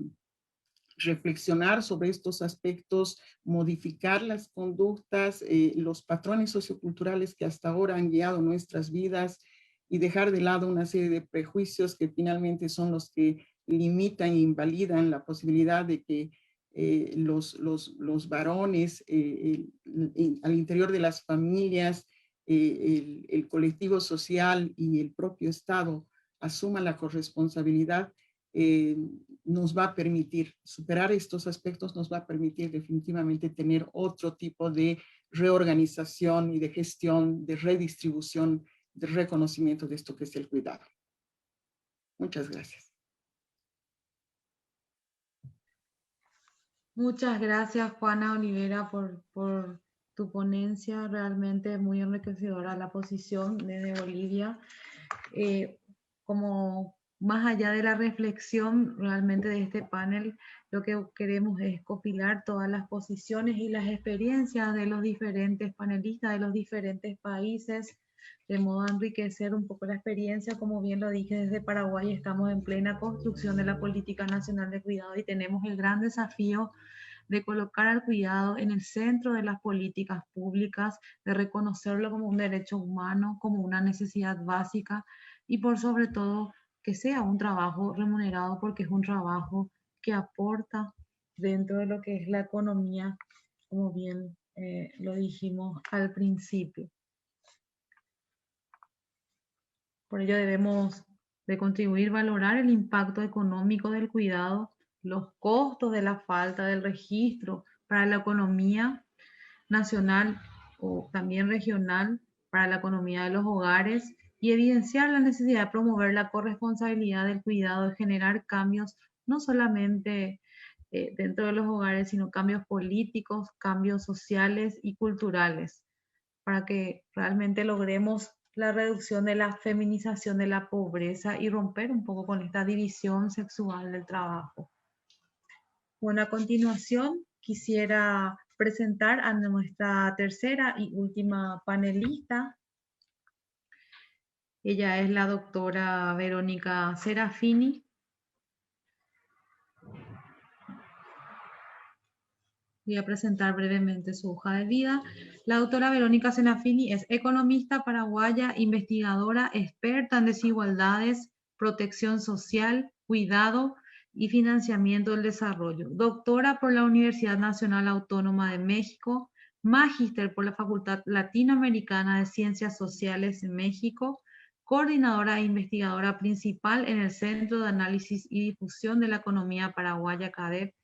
reflexionar sobre estos aspectos, modificar las conductas, los patrones socioculturales que hasta ahora han guiado nuestras vidas y dejar de lado una serie de prejuicios que finalmente son los que limitan e invalidan la posibilidad de que los varones al interior de las familias, el colectivo social y el propio Estado asuman la corresponsabilidad. Nos va a permitir superar estos aspectos, nos va a permitir definitivamente tener otro tipo de reorganización y de gestión, de redistribución, de reconocimiento de esto que es el cuidado. Muchas gracias. Muchas gracias, Juana Olivera, por tu ponencia, realmente muy enriquecedora la posición desde Bolivia. Como más allá de la reflexión realmente de este panel, lo que queremos es compilar todas las posiciones y las experiencias de los diferentes panelistas de los diferentes países, de modo a enriquecer un poco la experiencia. Como bien lo dije, desde Paraguay estamos en plena construcción de la Política Nacional de Cuidado y tenemos el gran desafío de colocar al cuidado en el centro de las políticas públicas, de reconocerlo como un derecho humano, como una necesidad básica y por sobre todo que sea un trabajo remunerado, porque es un trabajo que aporta dentro de lo que es la economía, como bien lo dijimos al principio. Por ello debemos de contribuir a valorar el impacto económico del cuidado, los costos de la falta del registro para la economía nacional o también regional, para la economía de los hogares, y evidenciar la necesidad de promover la corresponsabilidad del cuidado, de generar cambios no solamente dentro de los hogares, sino cambios políticos, cambios sociales y culturales, para que realmente logremos la reducción de la feminización de la pobreza y romper un poco con esta división sexual del trabajo. Bueno, a continuación quisiera presentar a nuestra tercera y última panelista. Ella es la doctora Verónica Serafini. Voy a presentar brevemente su hoja de vida. La doctora Verónica Serafini es economista paraguaya, investigadora, experta en desigualdades, protección social, cuidado y financiamiento del desarrollo. Doctora por la Universidad Nacional Autónoma de México, magíster por la Facultad Latinoamericana de Ciencias Sociales en México, coordinadora e investigadora principal en el Centro de Análisis y Difusión de la Economía Paraguaya, CADEP.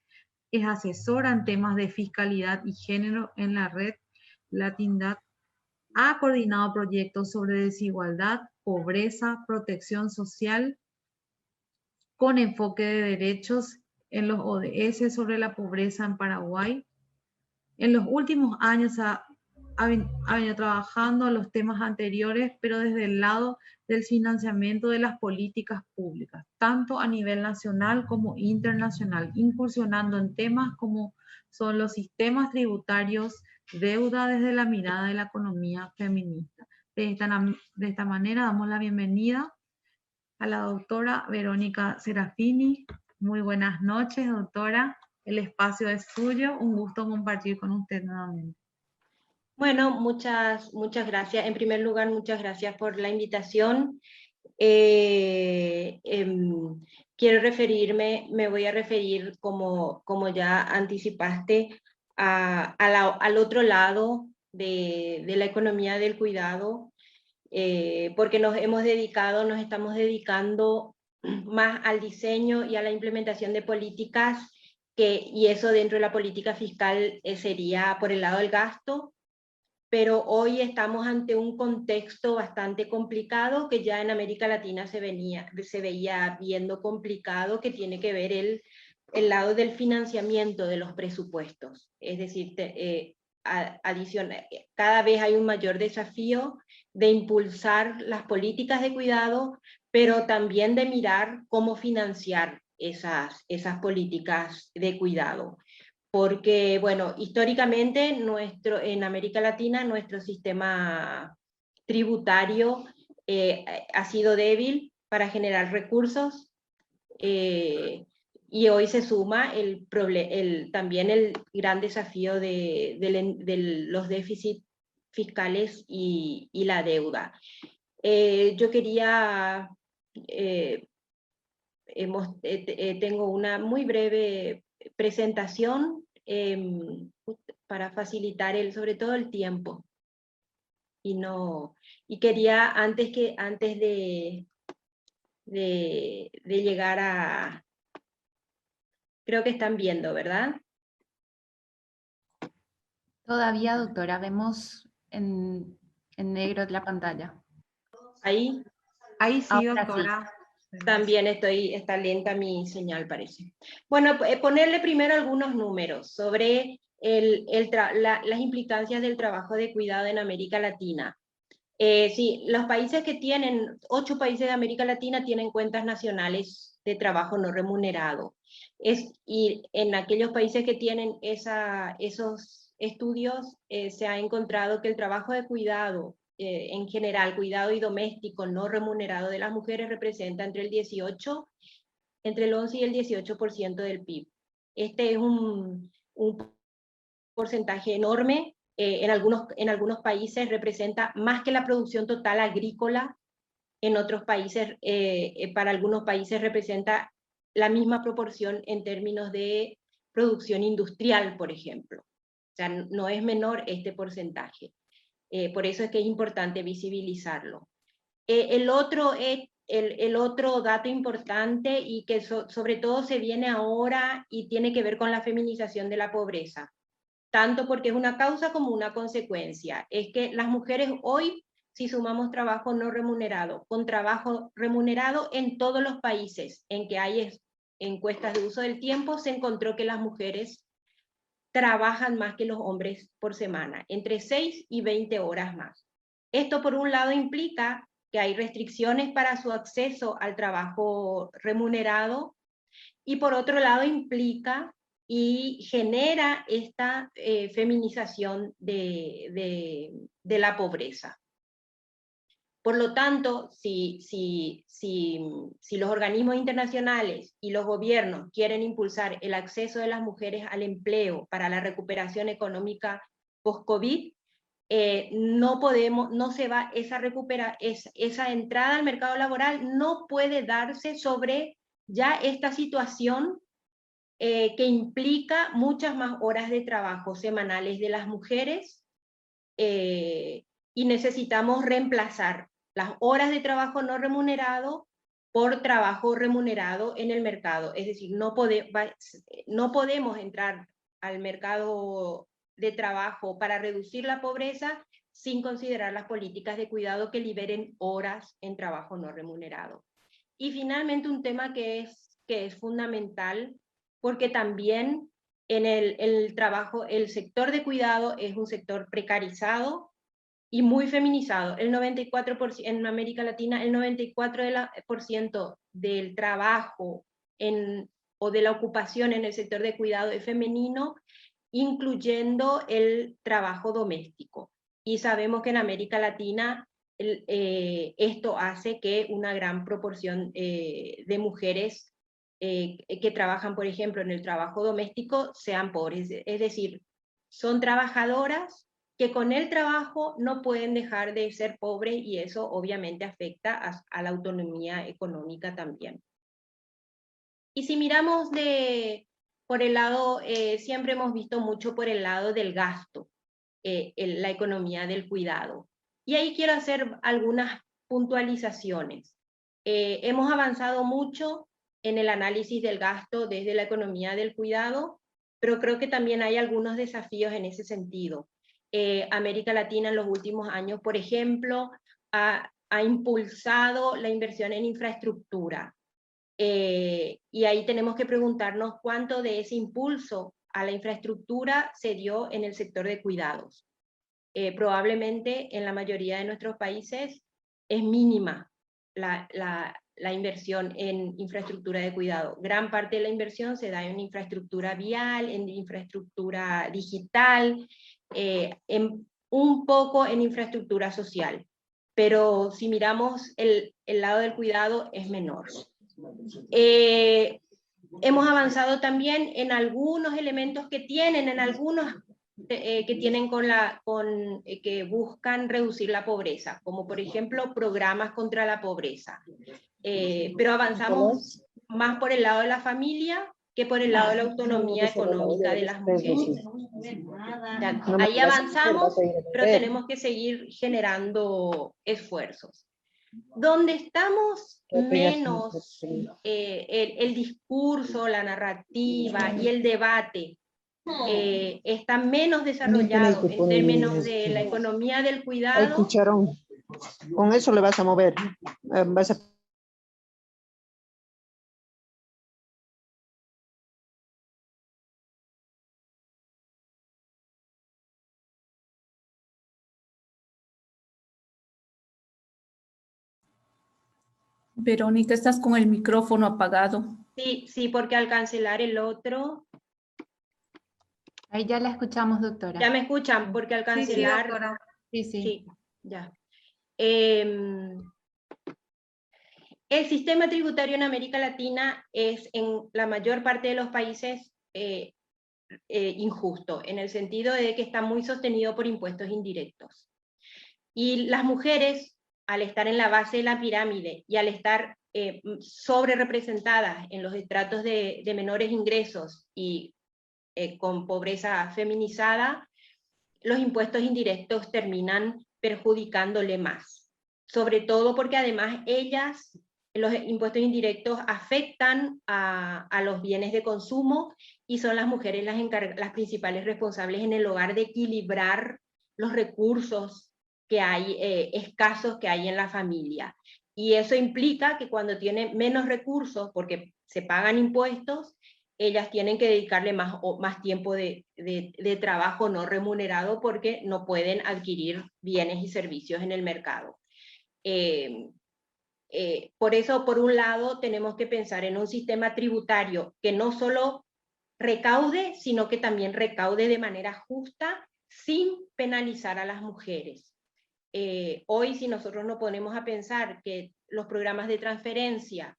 Es asesora en temas de fiscalidad y género en la red Latindad Ha coordinado proyectos sobre desigualdad, pobreza, protección social, con enfoque de derechos en los ODS sobre la pobreza en Paraguay. En los últimos años ha venido trabajando los temas anteriores, pero desde el lado del financiamiento de las políticas públicas, tanto a nivel nacional como internacional, incursionando en temas como son los sistemas tributarios, deuda desde la mirada de la economía feminista. De esta manera damos la bienvenida a la doctora Verónica Serafini. Muy buenas noches, doctora. El espacio es suyo. Un gusto compartir con usted nuevamente. Bueno, muchas gracias. En primer lugar, muchas gracias por la invitación. Me voy a referir, como ya anticipaste, al otro lado de la economía del cuidado, porque nos estamos dedicando más al diseño y a la implementación de políticas, y eso dentro de la política fiscal sería por el lado del gasto, pero hoy estamos ante un contexto bastante complicado que ya en América Latina se veía viendo complicado, que tiene que ver el lado del financiamiento de los presupuestos. Es decir, cada vez hay un mayor desafío de impulsar las políticas de cuidado, pero también de mirar cómo financiar esas políticas de cuidado. Porque, bueno, históricamente en América Latina nuestro sistema tributario ha sido débil para generar recursos, y hoy se suma también el gran desafío de los déficits fiscales y la deuda. Yo quería, tengo una muy breve presentación para facilitar sobre todo el tiempo. Y quería, antes de llegar a... Creo que están viendo, ¿verdad? Todavía, doctora, vemos en negro la pantalla. ¿Ahí? Ahí sí, Ahora doctora. sí. También está lenta mi señal, parece. Bueno, ponerle primero algunos números sobre las implicancias del trabajo de cuidado en América Latina. Sí, los países que tienen, 8 países de América Latina tienen cuentas nacionales de trabajo no remunerado. Y en aquellos países que tienen esos estudios, se ha encontrado que el trabajo de cuidado, en general, cuidado y doméstico no remunerado de las mujeres representa entre el 11 y el 18% del PIB. Este es un porcentaje enorme. En algunos países representa más que la producción total agrícola. En otros países, para algunos países representa la misma proporción en términos de producción industrial, por ejemplo. O sea, no es menor este porcentaje. Por eso es que es importante visibilizarlo. El otro dato importante, y que sobre todo se viene ahora y tiene que ver con la feminización de la pobreza, tanto porque es una causa como una consecuencia, es que las mujeres hoy, si sumamos trabajo no remunerado con trabajo remunerado, en todos los países en que hay encuestas de uso del tiempo, se encontró que las mujeres trabajan más que los hombres por semana, entre 6 y 20 horas más. Esto, por un lado, implica que hay restricciones para su acceso al trabajo remunerado, y por otro lado implica y genera esta feminización de la pobreza. Por lo tanto, si los organismos internacionales y los gobiernos quieren impulsar el acceso de las mujeres al empleo para la recuperación económica post-COVID, esa entrada al mercado laboral no puede darse sobre ya esta situación, que implica muchas más horas de trabajo semanales de las mujeres, y necesitamos reemplazar las horas de trabajo no remunerado por trabajo remunerado en el mercado. Es decir, no podemos entrar al mercado de trabajo para reducir la pobreza sin considerar las políticas de cuidado que liberen horas en trabajo no remunerado. Y finalmente un tema que es fundamental, porque también en el trabajo, el sector de cuidado es un sector precarizado y muy feminizado. El 94%, en América Latina, el 94% del trabajo o de la ocupación en el sector de cuidado es femenino, incluyendo el trabajo doméstico. Y sabemos que en América Latina esto hace que una gran proporción de mujeres que trabajan, por ejemplo, en el trabajo doméstico sean pobres. Es decir, son trabajadoras que con el trabajo no pueden dejar de ser pobres, y eso obviamente afecta a la autonomía económica también. Y si miramos por el lado, siempre hemos visto mucho por el lado del gasto, la economía del cuidado. Y ahí quiero hacer algunas puntualizaciones. Hemos avanzado mucho en el análisis del gasto desde la economía del cuidado, pero creo que también hay algunos desafíos en ese sentido. América Latina en los últimos años, por ejemplo, ha impulsado la inversión en infraestructura. Y ahí tenemos que preguntarnos cuánto de ese impulso a la infraestructura se dio en el sector de cuidados. Probablemente en la mayoría de nuestros países es mínima la inversión en infraestructura de cuidado. Gran parte de la inversión se da en infraestructura vial, en infraestructura digital, un poco en infraestructura social. Pero si miramos el lado del cuidado es menor. Hemos avanzado también en algunos elementos que tienen, que buscan reducir la pobreza, como por ejemplo programas contra la pobreza. Pero avanzamos más por el lado de la familia que por el lado de la autonomía económica de las mujeres. Ahí avanzamos, pero tenemos que seguir generando esfuerzos. Donde estamos menos, el discurso, la narrativa y el debate está menos desarrollado en términos de la economía del cuidado. Cucharón. Con eso le vas a mover. Verónica, estás con el micrófono apagado. Sí, porque al cancelar el otro... Ahí ya la escuchamos, doctora. ¿Ya me escuchan? Porque al cancelar... Sí, doctora. Sí, ya. El sistema tributario en América Latina es en la mayor parte de los países injusto, en el sentido de que está muy sostenido por impuestos indirectos. Y las mujeres, al estar en la base de la pirámide y al estar sobre representadas en los estratos de menores ingresos y con pobreza feminizada, los impuestos indirectos terminan perjudicándole más. Sobre todo porque además los impuestos indirectos afectan a los bienes de consumo, y son las mujeres las principales responsables en el hogar de equilibrar los recursos que hay, escasos que hay en la familia. Y eso implica que cuando tienen menos recursos, porque se pagan impuestos, ellas tienen que dedicarle más tiempo de trabajo no remunerado, porque no pueden adquirir bienes y servicios en el mercado. Por eso, por un lado, tenemos que pensar en un sistema tributario que no solo recaude, sino que también recaude de manera justa, sin penalizar a las mujeres. Hoy, si nosotros nos ponemos a pensar que los programas de transferencia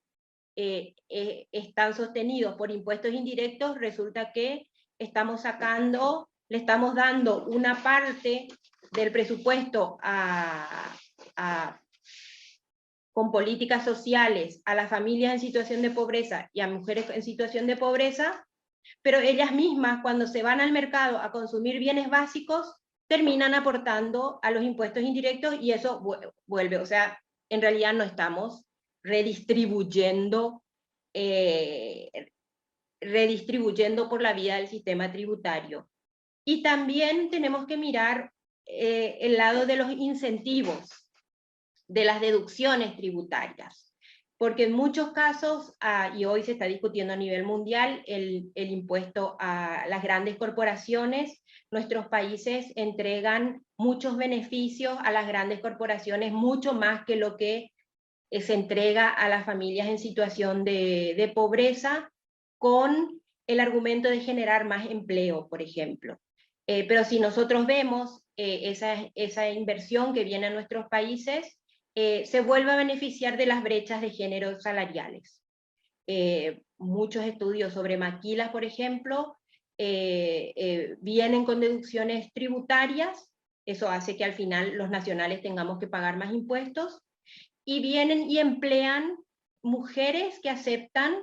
están sostenidos por impuestos indirectos, resulta que le estamos dando una parte del presupuesto con políticas sociales a las familias en situación de pobreza y a mujeres en situación de pobreza, pero ellas mismas, cuando se van al mercado a consumir bienes básicos, terminan aportando a los impuestos indirectos, y eso vuelve, o sea, en realidad no estamos redistribuyendo por la vía del sistema tributario. Y también tenemos que mirar el lado de los incentivos, de las deducciones tributarias, porque en muchos casos, y hoy se está discutiendo a nivel mundial, el impuesto a las grandes corporaciones. Nuestros países entregan muchos beneficios a las grandes corporaciones, mucho más que lo que se entrega a las familias en situación de pobreza, con el argumento de generar más empleo, por ejemplo. Pero si nosotros vemos esa inversión que viene a nuestros países, se vuelve a beneficiar de las brechas de género salariales. Muchos estudios sobre maquilas, por ejemplo, vienen con deducciones tributarias. Eso hace que al final los nacionales tengamos que pagar más impuestos, y vienen y emplean mujeres que aceptan,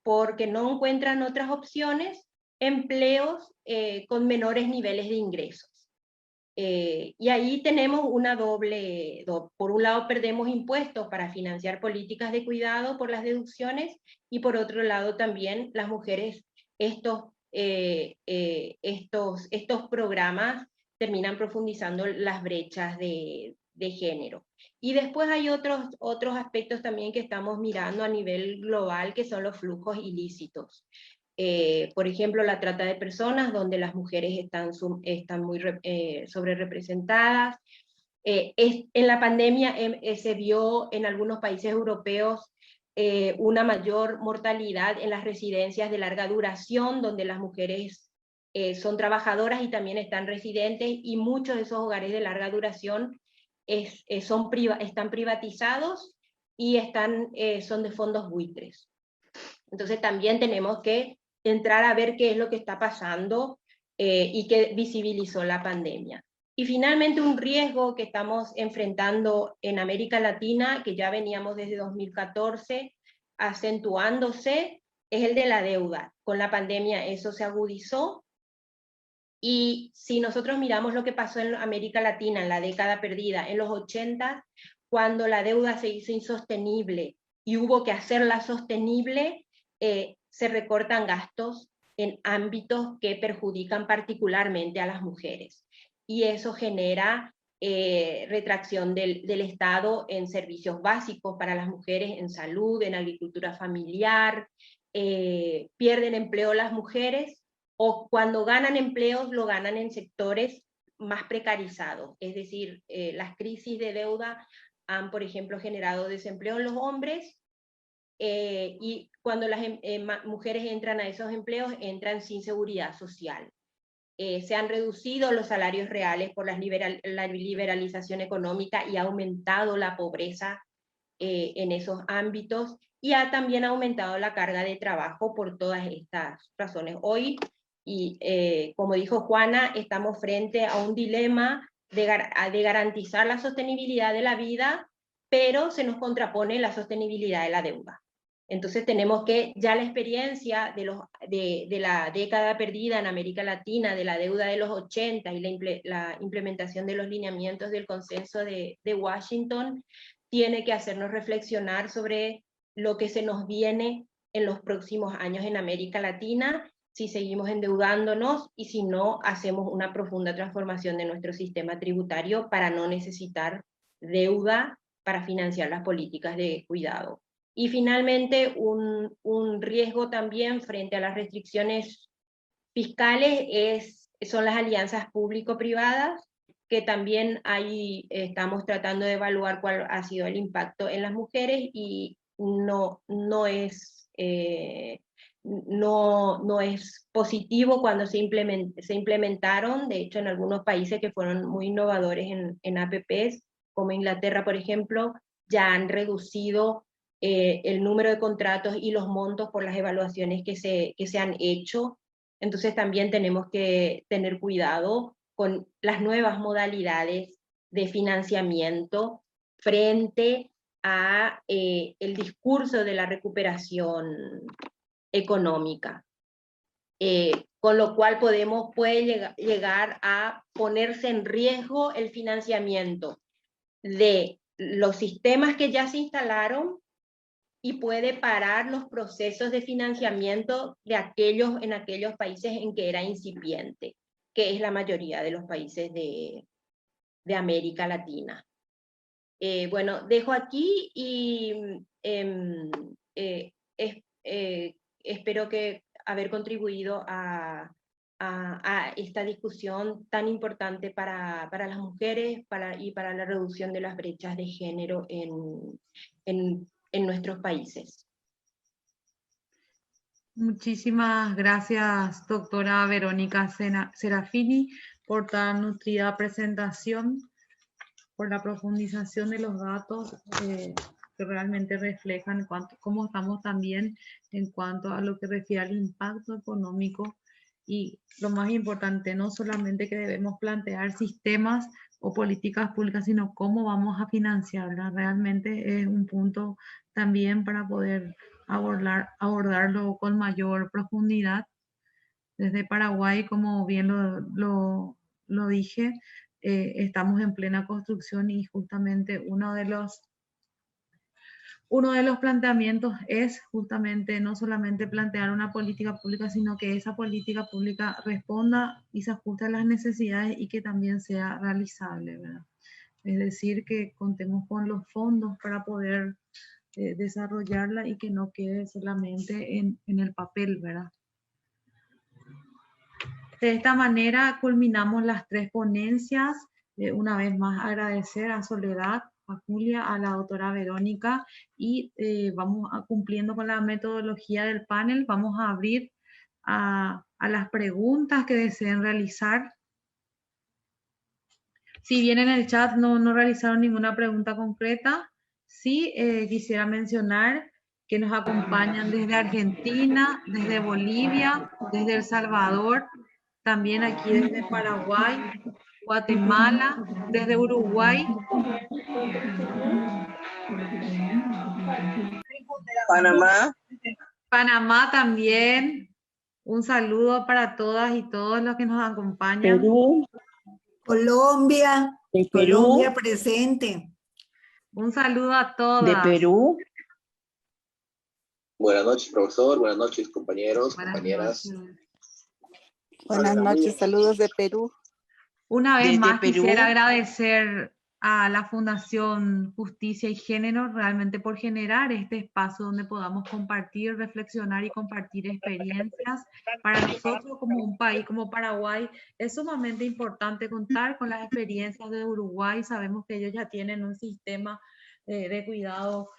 porque no encuentran otras opciones, empleos con menores niveles de ingresos. Y ahí tenemos una doble, por un lado perdemos impuestos para financiar políticas de cuidado por las deducciones, y por otro lado también las mujeres, estos programas terminan profundizando las brechas de género. Y después hay otros aspectos también que estamos mirando a nivel global, que son los flujos ilícitos. Por ejemplo, la trata de personas, donde las mujeres están muy sobre representadas. En la pandemia se vio en algunos países europeos una mayor mortalidad en las residencias de larga duración, donde las mujeres son trabajadoras y también están residentes, y muchos de esos hogares de larga duración están privatizados y son de fondos buitres. Entonces también tenemos que entrar a ver qué es lo que está pasando y que visibilizó la pandemia. Y finalmente, un riesgo que estamos enfrentando en América Latina, que ya veníamos desde 2014 acentuándose, es el de la deuda. Con la pandemia eso se agudizó, y si nosotros miramos lo que pasó en América Latina en la década perdida, en los 80, cuando la deuda se hizo insostenible y hubo que hacerla sostenible, se recortan gastos en ámbitos que perjudican particularmente a las mujeres. Y eso genera retracción del Estado en servicios básicos para las mujeres, en salud, en agricultura familiar, pierden empleo las mujeres, o cuando ganan empleos lo ganan en sectores más precarizados. Es decir, las crisis de deuda han, por ejemplo, generado desempleo en los hombres, y cuando las mujeres entran a esos empleos, entran sin seguridad social. Se han reducido los salarios reales por la liberalización económica, y ha aumentado la pobreza en esos ámbitos, y ha también aumentado la carga de trabajo por todas estas razones. Hoy, y como dijo Juana, estamos frente a un dilema de garantizar la sostenibilidad de la vida, pero se nos contrapone la sostenibilidad de la deuda. Entonces tenemos que, ya la experiencia de la década perdida en América Latina, de la deuda de los 80 y la implementación de los lineamientos del consenso de Washington, tiene que hacernos reflexionar sobre lo que se nos viene en los próximos años en América Latina, si seguimos endeudándonos y si no hacemos una profunda transformación de nuestro sistema tributario para no necesitar deuda para financiar las políticas de cuidado. Y finalmente, un riesgo también frente a las restricciones fiscales son las alianzas público-privadas, que también ahí estamos tratando de evaluar cuál ha sido el impacto en las mujeres, y no es positivo cuando se implementaron. De hecho, en algunos países que fueron muy innovadores en APPs, como Inglaterra, por ejemplo, ya han reducido el número de contratos y los montos por las evaluaciones que se han hecho. Entonces también tenemos que tener cuidado con las nuevas modalidades de financiamiento frente a el discurso de la recuperación económica. Con lo cual puede llegar a ponerse en riesgo el financiamiento de los sistemas que ya se instalaron, y puede parar los procesos de financiamiento en aquellos países en que era incipiente. que es la mayoría de los países de América Latina. Bueno, dejo aquí y espero que haber contribuido a esta discusión tan importante para las mujeres y para la reducción de las brechas de género en nuestros países. Muchísimas gracias, doctora Verónica Serafini, por tan nutrida presentación, por la profundización de los datos que realmente reflejan cómo estamos también en cuanto a lo que refiere al impacto económico y lo más importante, no solamente que debemos plantear sistemas o políticas públicas, sino cómo vamos a financiarlas. Realmente es un punto también para poder abordarlo con mayor profundidad. Desde Paraguay, como bien lo dije, estamos en plena construcción y justamente uno de los planteamientos es justamente no solamente plantear una política pública, sino que esa política pública responda y se ajuste a las necesidades y que también sea realizable, ¿verdad? Es decir, que contemos con los fondos para poder desarrollarla y que no quede solamente en el papel, ¿verdad? De esta manera culminamos las 3 ponencias. Una vez más agradecer a Soledad, a Julia, a la doctora Verónica y vamos cumpliendo con la metodología del panel. Vamos a abrir a las preguntas que deseen realizar. Si bien en el chat no realizaron ninguna pregunta concreta, sí quisiera mencionar que nos acompañan desde Argentina, desde Bolivia, desde El Salvador, también aquí desde Paraguay, Guatemala, desde Uruguay, Panamá también. Un saludo para todas y todos los que nos acompañan. Perú. Colombia, De Perú. Colombia presente. Un saludo a todas. De Perú. Buenas noches, profesor. Buenas noches, compañeros, compañeras. Buenas noches, saludos de Perú. Una vez Desde más Perú. quisiera agradecer a la Fundación Justicia y Género realmente por generar este espacio donde podamos compartir, reflexionar y compartir experiencias. Para nosotros como un país como Paraguay es sumamente importante contar con las experiencias de Uruguay. Sabemos que ellos ya tienen un sistema de cuidado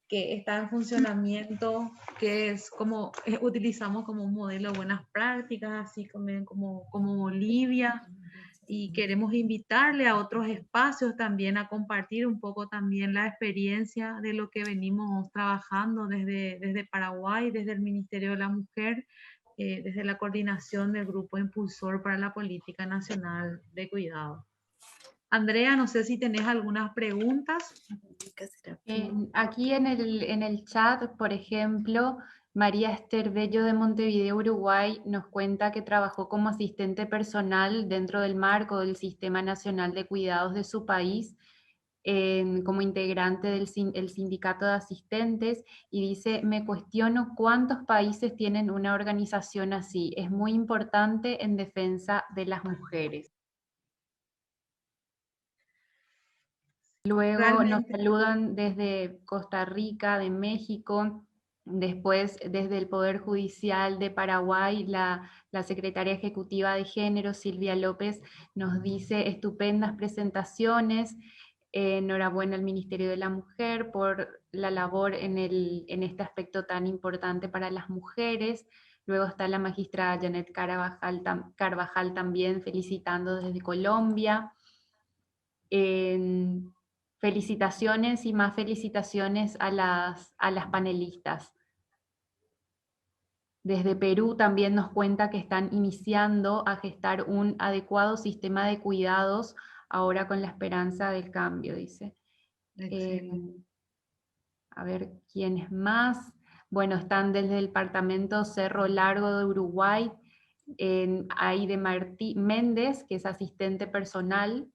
que está en funcionamiento, que es como utilizamos como un modelo de buenas prácticas, así como Bolivia. Y queremos invitarle a otros espacios también a compartir un poco también la experiencia de lo que venimos trabajando desde Paraguay, desde el Ministerio de la Mujer, desde la coordinación del Grupo Impulsor para la Política Nacional de Cuidado. Andrea, no sé si tenés algunas preguntas. Aquí en el chat, por ejemplo, María Esther Bello de Montevideo, Uruguay, nos cuenta que trabajó como asistente personal dentro del marco del Sistema Nacional de Cuidados de su país, como integrante del sindicato de asistentes, y dice, me cuestiono cuántos países tienen una organización así. Es muy importante en defensa de las mujeres. Luego Realmente. nos saludan desde Costa Rica, de México. Después, desde el Poder Judicial de Paraguay, la secretaria ejecutiva de Género, Silvia López, nos dice estupendas presentaciones. Enhorabuena al Ministerio de la Mujer por la labor en este aspecto tan importante para las mujeres. Luego está la magistrada Janet Carvajal también felicitando desde Colombia. Felicitaciones y más felicitaciones a las panelistas. Desde Perú también nos cuenta que están iniciando a gestar un adecuado sistema de cuidados, ahora con la esperanza del cambio, dice. A ver, ¿quiénes más? Bueno, están desde el departamento Cerro Largo de Uruguay, Aide Méndez, que es asistente personal.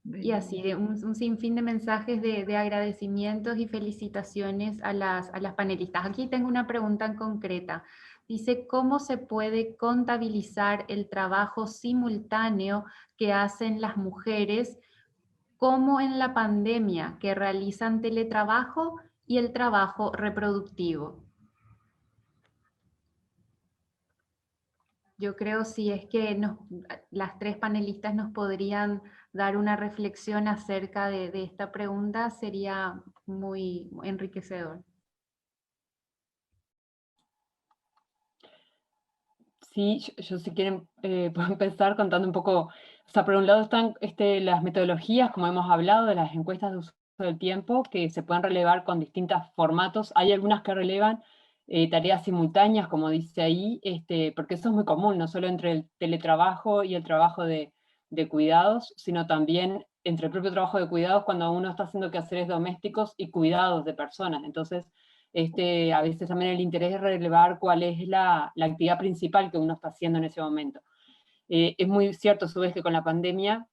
Y así, de un sinfín de mensajes de agradecimientos y felicitaciones a las panelistas. Aquí tengo una pregunta en concreta. Dice, ¿cómo se puede contabilizar el trabajo simultáneo que hacen las mujeres, como en la pandemia, que realizan teletrabajo y el trabajo reproductivo? Yo creo si es que las tres panelistas nos podrían dar una reflexión acerca de esta pregunta, sería muy enriquecedor. Sí, yo si quieren puedo empezar contando un poco. O sea, por un lado están las metodologías, como hemos hablado, de las encuestas de uso del tiempo, que se pueden relevar con distintos formatos. Hay algunas que relevan tareas simultáneas, como dice ahí, porque eso es muy común, no solo entre el teletrabajo y el trabajo de cuidados, sino también entre el propio trabajo de cuidados cuando uno está haciendo quehaceres domésticos y cuidados de personas. Entonces, a veces también el interés es relevar cuál es la actividad principal que uno está haciendo en ese momento. Es muy cierto a su vez que con la pandemia,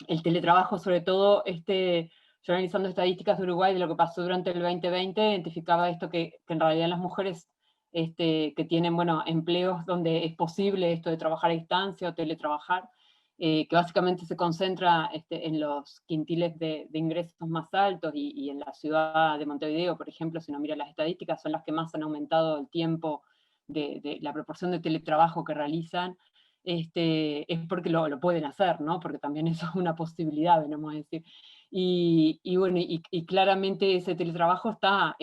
el teletrabajo sobre todo, yo analizando estadísticas de Uruguay de lo que pasó durante el 2020, identificaba esto que en realidad las mujeres que tienen, bueno, empleos donde es posible esto de trabajar a distancia o teletrabajar, que básicamente se concentra en los quintiles de ingresos más altos y en la ciudad de Montevideo, por ejemplo, si uno mira las estadísticas, son las que más han aumentado el tiempo de la proporción de teletrabajo que realizan, es porque lo pueden hacer, ¿no? Porque también eso es una posibilidad, vamos a decir. Y bueno, y claramente ese teletrabajo está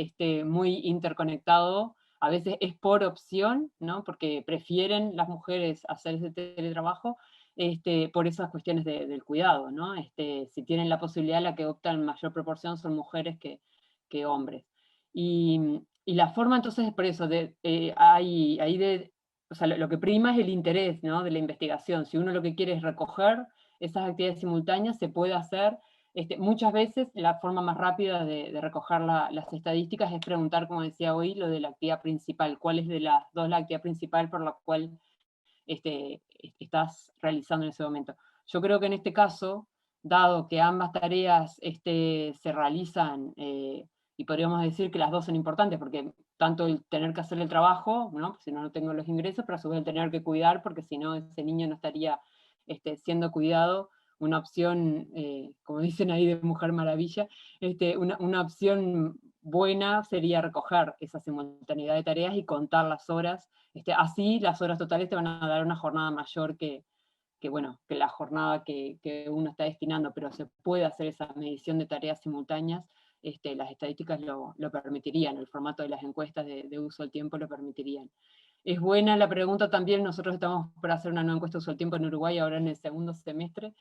muy interconectado, a veces es por opción, ¿no? Porque prefieren las mujeres hacer ese teletrabajo, por esas cuestiones del cuidado, ¿no? Si tienen la posibilidad, la que opta en mayor proporción son mujeres que hombres. Y la forma entonces es por eso, o sea, lo que prima es el interés, ¿no? De la investigación. Si uno lo que quiere es recoger esas actividades simultáneas, se puede hacer. Muchas veces la forma más rápida de recoger las estadísticas es preguntar, como decía hoy, lo de la actividad principal. ¿Cuál es de las dos la actividad principal por la cual estás realizando en ese momento? Yo creo que en este caso, dado que ambas tareas se realizan, y podríamos decir que las dos son importantes, porque tanto el tener que hacer el trabajo, ¿no? Si no tengo los ingresos, pero a su vez el tener que cuidar, porque si no ese niño no estaría siendo cuidado. Una opción, como dicen ahí de Mujer Maravilla, una opción buena sería recoger esa simultaneidad de tareas y contar las horas. Así las horas totales te van a dar una jornada mayor que la jornada que uno está destinando, pero se puede hacer esa medición de tareas simultáneas. Las estadísticas lo permitirían, el formato de las encuestas de uso del tiempo lo permitirían. Es buena la pregunta también, nosotros estamos por hacer una nueva encuesta de uso del tiempo en Uruguay ahora en el segundo semestre,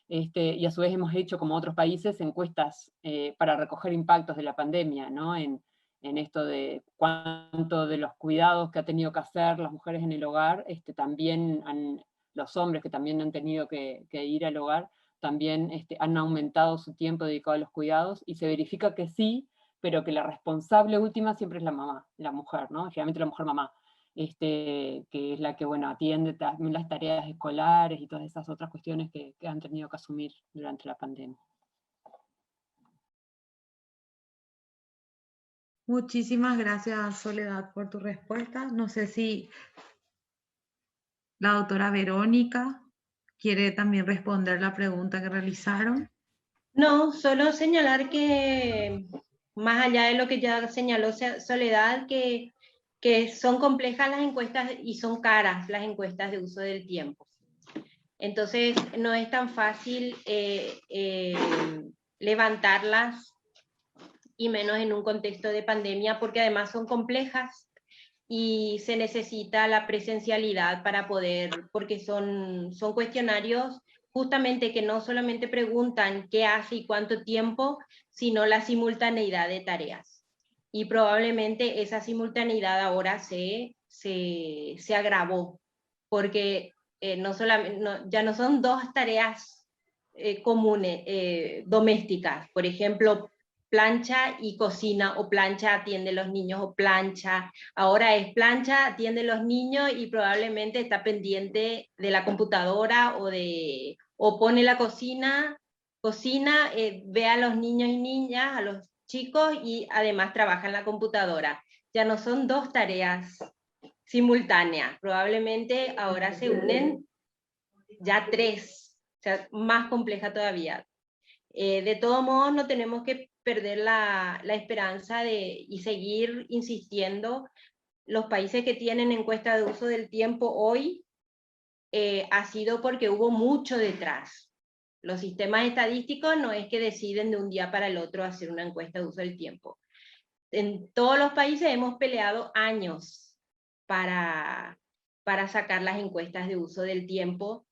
y a su vez hemos hecho, como otros países, encuestas para recoger impactos de la pandemia, ¿no? En esto de cuánto de los cuidados que ha tenido que hacer las mujeres en el hogar, también los hombres que también han tenido que ir al hogar, también han aumentado su tiempo dedicado a los cuidados, y se verifica que sí, pero que la responsable última siempre es la mamá, la mujer, ¿no? Generalmente la mujer mamá, que es la que, bueno, atiende también las tareas escolares y todas esas otras cuestiones que han tenido que asumir durante la pandemia. Muchísimas gracias, Soledad, por tu respuesta. No sé si la doctora Verónica quiere también responder la pregunta que realizaron. No, solo señalar que, más allá de lo que ya señaló Soledad, que son complejas las encuestas y son caras las encuestas de uso del tiempo. Entonces, no es tan fácil levantarlas, y menos en un contexto de pandemia, porque además son complejas y se necesita la presencialidad para poder, porque son cuestionarios justamente que no solamente preguntan qué hace y cuánto tiempo, sino la simultaneidad de tareas. Y probablemente esa simultaneidad ahora se agravó, porque ya no son dos tareas comunes, domésticas. Por ejemplo, plancha y cocina, o plancha atiende a los niños, o plancha. Ahora es plancha, atiende a los niños y probablemente está pendiente de la computadora o pone la cocina, ve a los niños y niñas, a los chicos, y además trabaja en la computadora. Ya no son dos tareas simultánea. Probablemente ahora se unen ya 3, o sea, más compleja todavía. De todos modos, no tenemos que perder la esperanza y seguir insistiendo. Los países que tienen encuesta de uso del tiempo hoy ha sido porque hubo mucho detrás. Los sistemas estadísticos no es que deciden de un día para el otro hacer una encuesta de uso del tiempo. En todos los países hemos peleado años para sacar las encuestas de uso del tiempo.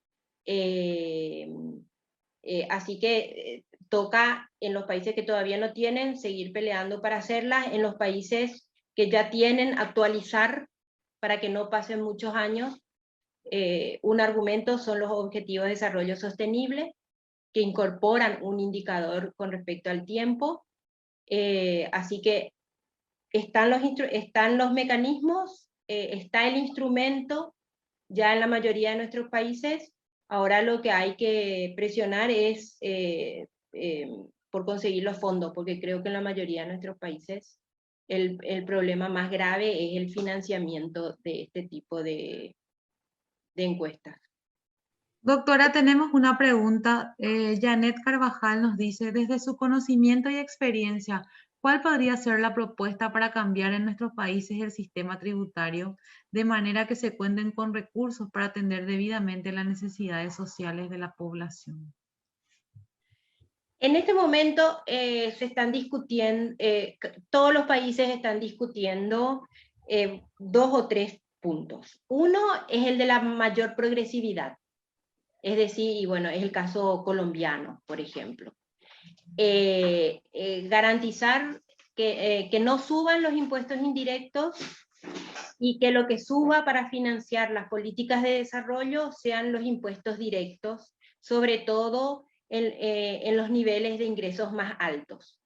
Así que toca en los países que todavía no tienen seguir peleando para hacerlas, en los países que ya tienen actualizar para que no pasen muchos años. Un argumento son los Objetivos de Desarrollo Sostenible, que incorporan un indicador con respecto al tiempo. Así que están los mecanismos, está el instrumento ya en la mayoría de nuestros países. Ahora lo que hay que presionar es por conseguir los fondos, porque creo que en la mayoría de nuestros países el problema más grave es el financiamiento de este tipo de encuestas. Doctora, tenemos una pregunta. Janet Carvajal nos dice, desde su conocimiento y experiencia, ¿cuál podría ser la propuesta para cambiar en nuestros países el sistema tributario de manera que se cuenten con recursos para atender debidamente las necesidades sociales de la población? En este momento se están discutiendo, todos los países están discutiendo 2 o 3 puntos. Uno es el de la mayor progresividad. Es decir, y bueno, es el caso colombiano, por ejemplo. Garantizar que no suban los impuestos indirectos y que lo que suba para financiar las políticas de desarrollo sean los impuestos directos, sobre todo en los niveles de ingresos más altos.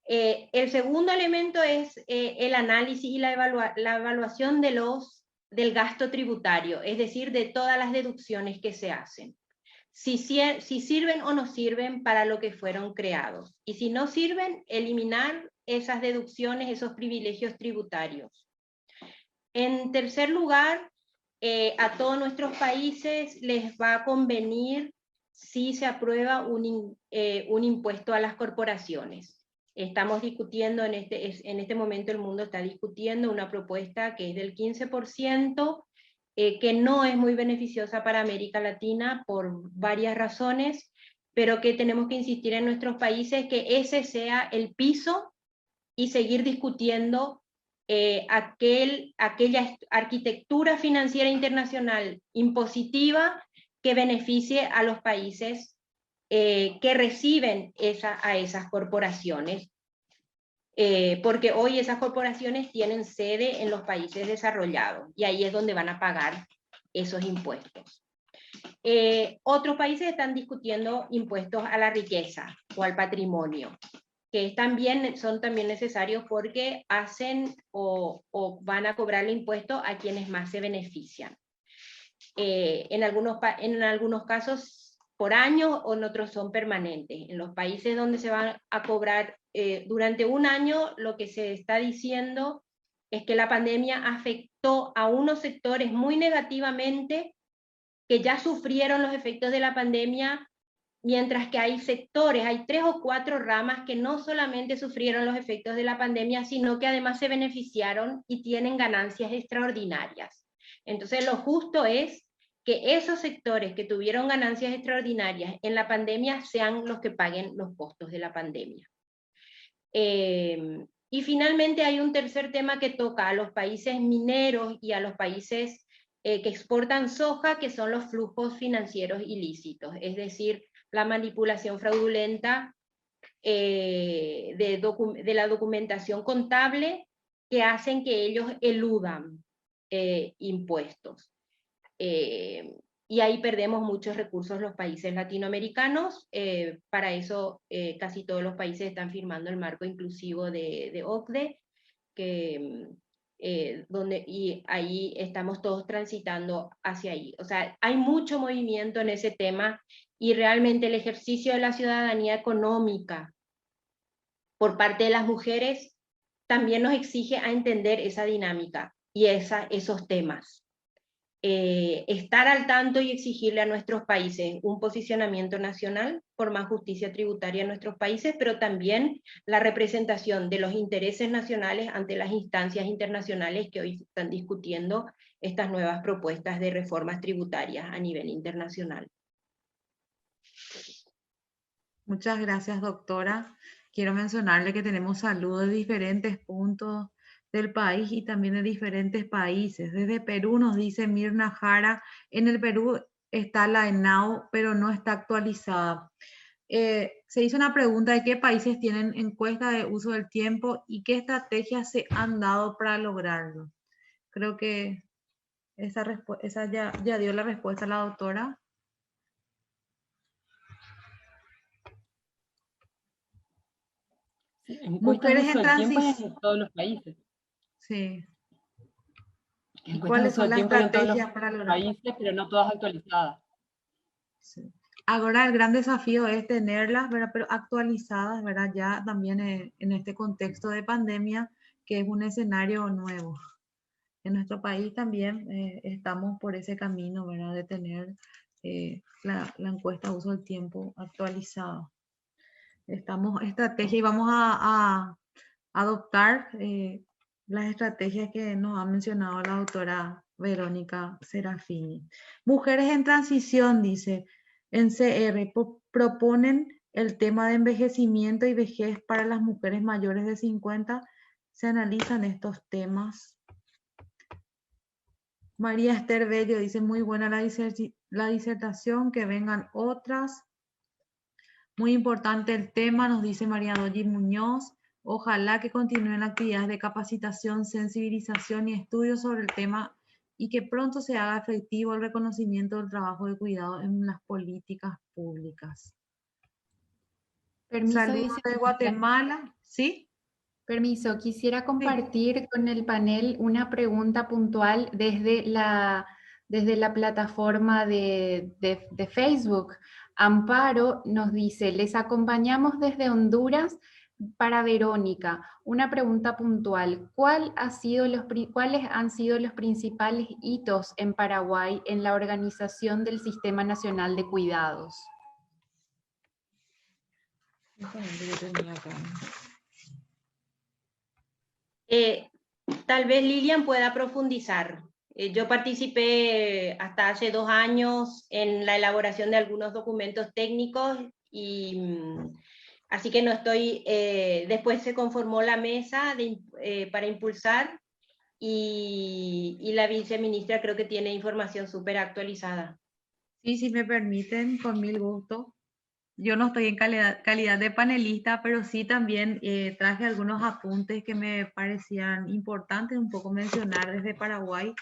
El segundo elemento es el análisis y la evaluación del gasto tributario, es decir, de todas las deducciones que se hacen. Si sirven o no sirven para lo que fueron creados. Y si no sirven, eliminar esas deducciones, esos privilegios tributarios. En tercer lugar, a todos nuestros países les va a convenir si se aprueba un impuesto a las corporaciones. Estamos discutiendo, en este momento el mundo está discutiendo una propuesta que es del 15%, que no es muy beneficiosa para América Latina por varias razones, pero que tenemos que insistir en nuestros países que ese sea el piso y seguir discutiendo aquella arquitectura financiera internacional impositiva que beneficie a los países que reciben a esas corporaciones, porque hoy esas corporaciones tienen sede en los países desarrollados y ahí es donde van a pagar esos impuestos. Otros países están discutiendo impuestos a la riqueza o al patrimonio, que son también necesarios porque hacen o van a cobrar el impuesto a quienes más se benefician. En algunos casos por año, o en otros son permanentes. En los países donde se van a cobrar durante un año, lo que se está diciendo es que la pandemia afectó a unos sectores muy negativamente, que ya sufrieron los efectos de la pandemia, mientras que hay sectores, hay 3 o 4 ramas que no solamente sufrieron los efectos de la pandemia, sino que además se beneficiaron y tienen ganancias extraordinarias. Entonces lo justo es que esos sectores que tuvieron ganancias extraordinarias en la pandemia sean los que paguen los costos de la pandemia. Y finalmente hay un tercer tema que toca a los países mineros y a los países que exportan soja, que son los flujos financieros ilícitos, es decir, la manipulación fraudulenta de la documentación contable, que hacen que ellos eludan impuestos. Y ahí perdemos muchos recursos los países latinoamericanos. Para eso casi todos los países están firmando el marco inclusivo de OCDE, y ahí estamos todos transitando hacia ahí. O sea, hay mucho movimiento en ese tema, y realmente el ejercicio de la ciudadanía económica por parte de las mujeres también nos exige a entender esa dinámica. y esos temas. Estar al tanto y exigirle a nuestros países un posicionamiento nacional por más justicia tributaria en nuestros países, pero también la representación de los intereses nacionales ante las instancias internacionales que hoy están discutiendo estas nuevas propuestas de reformas tributarias a nivel internacional. Muchas gracias, doctora. Quiero mencionarle que tenemos saludos de diferentes puntos del país y también de diferentes países. Desde Perú nos dice Mirna Jara, en el Perú está la ENAU, pero no está actualizada. Se hizo una pregunta de qué países tienen encuesta de uso del tiempo y qué estrategias se han dado para lograrlo. Creo que esa ya dio la respuesta la doctora. Mujeres en transición en todos los países. Sí. ¿Cuáles son las estrategias para lograr? Países, pero no todas actualizadas. Sí. Ahora el gran desafío es tenerlas, ¿verdad? Pero actualizadas, ¿verdad? Ya también en este contexto de pandemia, que es un escenario nuevo. En nuestro país también estamos por ese camino, ¿verdad? De tener la encuesta de uso del tiempo actualizada. Estamos estrategia y vamos a adoptar las estrategias que nos ha mencionado la doctora Verónica Serafini. Mujeres en transición, dice, en CR, proponen el tema de envejecimiento y vejez para las mujeres mayores de 50. Se analizan estos temas. María Esther Bello dice, muy buena la disertación, que vengan otras. Muy importante el tema, nos dice María Doyi Muñoz. Ojalá que continúen actividades de capacitación, sensibilización y estudios sobre el tema y que pronto se haga efectivo el reconocimiento del trabajo de cuidado en las políticas públicas. Permiso, saludos de Guatemala. ¿Sí? Permiso, quisiera compartir con el panel una pregunta puntual desde la plataforma de Facebook. Amparo nos dice, les acompañamos desde Honduras. Para Verónica, una pregunta puntual. ¿Cuáles han sido los principales hitos en Paraguay en la organización del Sistema Nacional de Cuidados? Tal vez Lilian pueda profundizar. Yo participé hasta hace 2 años en la elaboración de algunos documentos técnicos y así que no estoy, después se conformó la mesa para impulsar y la viceministra creo que tiene información súper actualizada. Sí, si me permiten, con mil gusto. Yo no estoy en calidad de panelista, pero sí también traje algunos apuntes que me parecían importantes un poco mencionar desde Paraguay.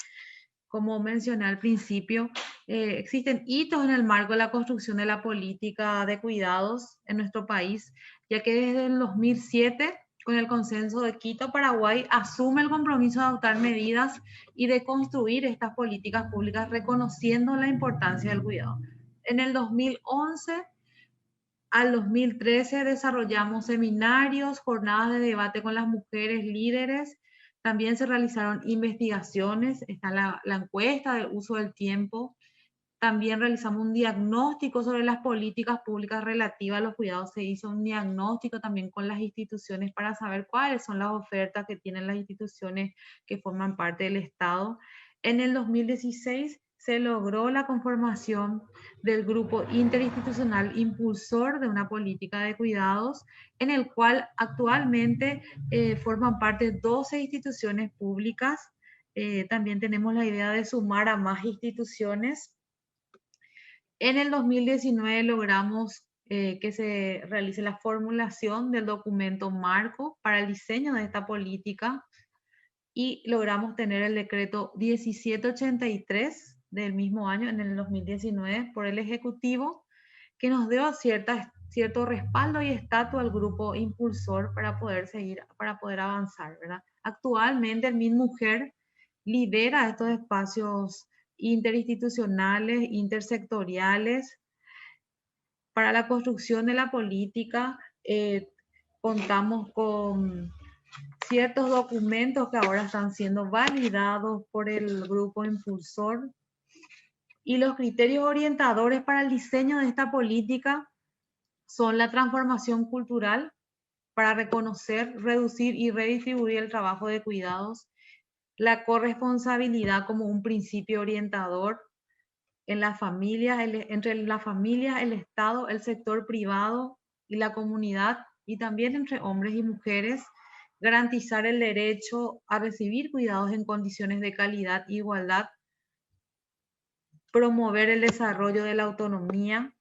Como mencioné al principio, existen hitos en el marco de la construcción de la política de cuidados en nuestro país, ya que desde el 2007, con el consenso de Quito, Paraguay asume el compromiso de adoptar medidas y de construir estas políticas públicas reconociendo la importancia del cuidado. En el 2011 al 2013 desarrollamos seminarios, jornadas de debate con las mujeres líderes. También se realizaron investigaciones, está la encuesta del uso del tiempo. También realizamos un diagnóstico sobre las políticas públicas relativas a los cuidados. Se hizo un diagnóstico también con las instituciones para saber cuáles son las ofertas que tienen las instituciones que forman parte del Estado. En el 2016 se logró la conformación del grupo interinstitucional impulsor de una política de cuidados, en el cual actualmente forman parte 12 instituciones públicas. También tenemos la idea de sumar a más instituciones. En el 2019 logramos que se realice la formulación del documento marco para el diseño de esta política y logramos tener el decreto 1783 del mismo año, en el 2019, por el Ejecutivo, que nos dio cierto respaldo y estatus al grupo impulsor para poder seguir, para poder avanzar, ¿verdad? Actualmente el MinMujer lidera estos espacios interinstitucionales, intersectoriales, para la construcción de la política. Contamos con ciertos documentos que ahora están siendo validados por el grupo impulsor. Y los criterios orientadores para el diseño de esta política son la transformación cultural para reconocer, reducir y redistribuir el trabajo de cuidados, la corresponsabilidad como un principio orientador en la familia, entre la familia, el Estado, el sector privado y la comunidad, y también entre hombres y mujeres, garantizar el derecho a recibir cuidados en condiciones de calidad e igualdad, promover el desarrollo de la autonomía,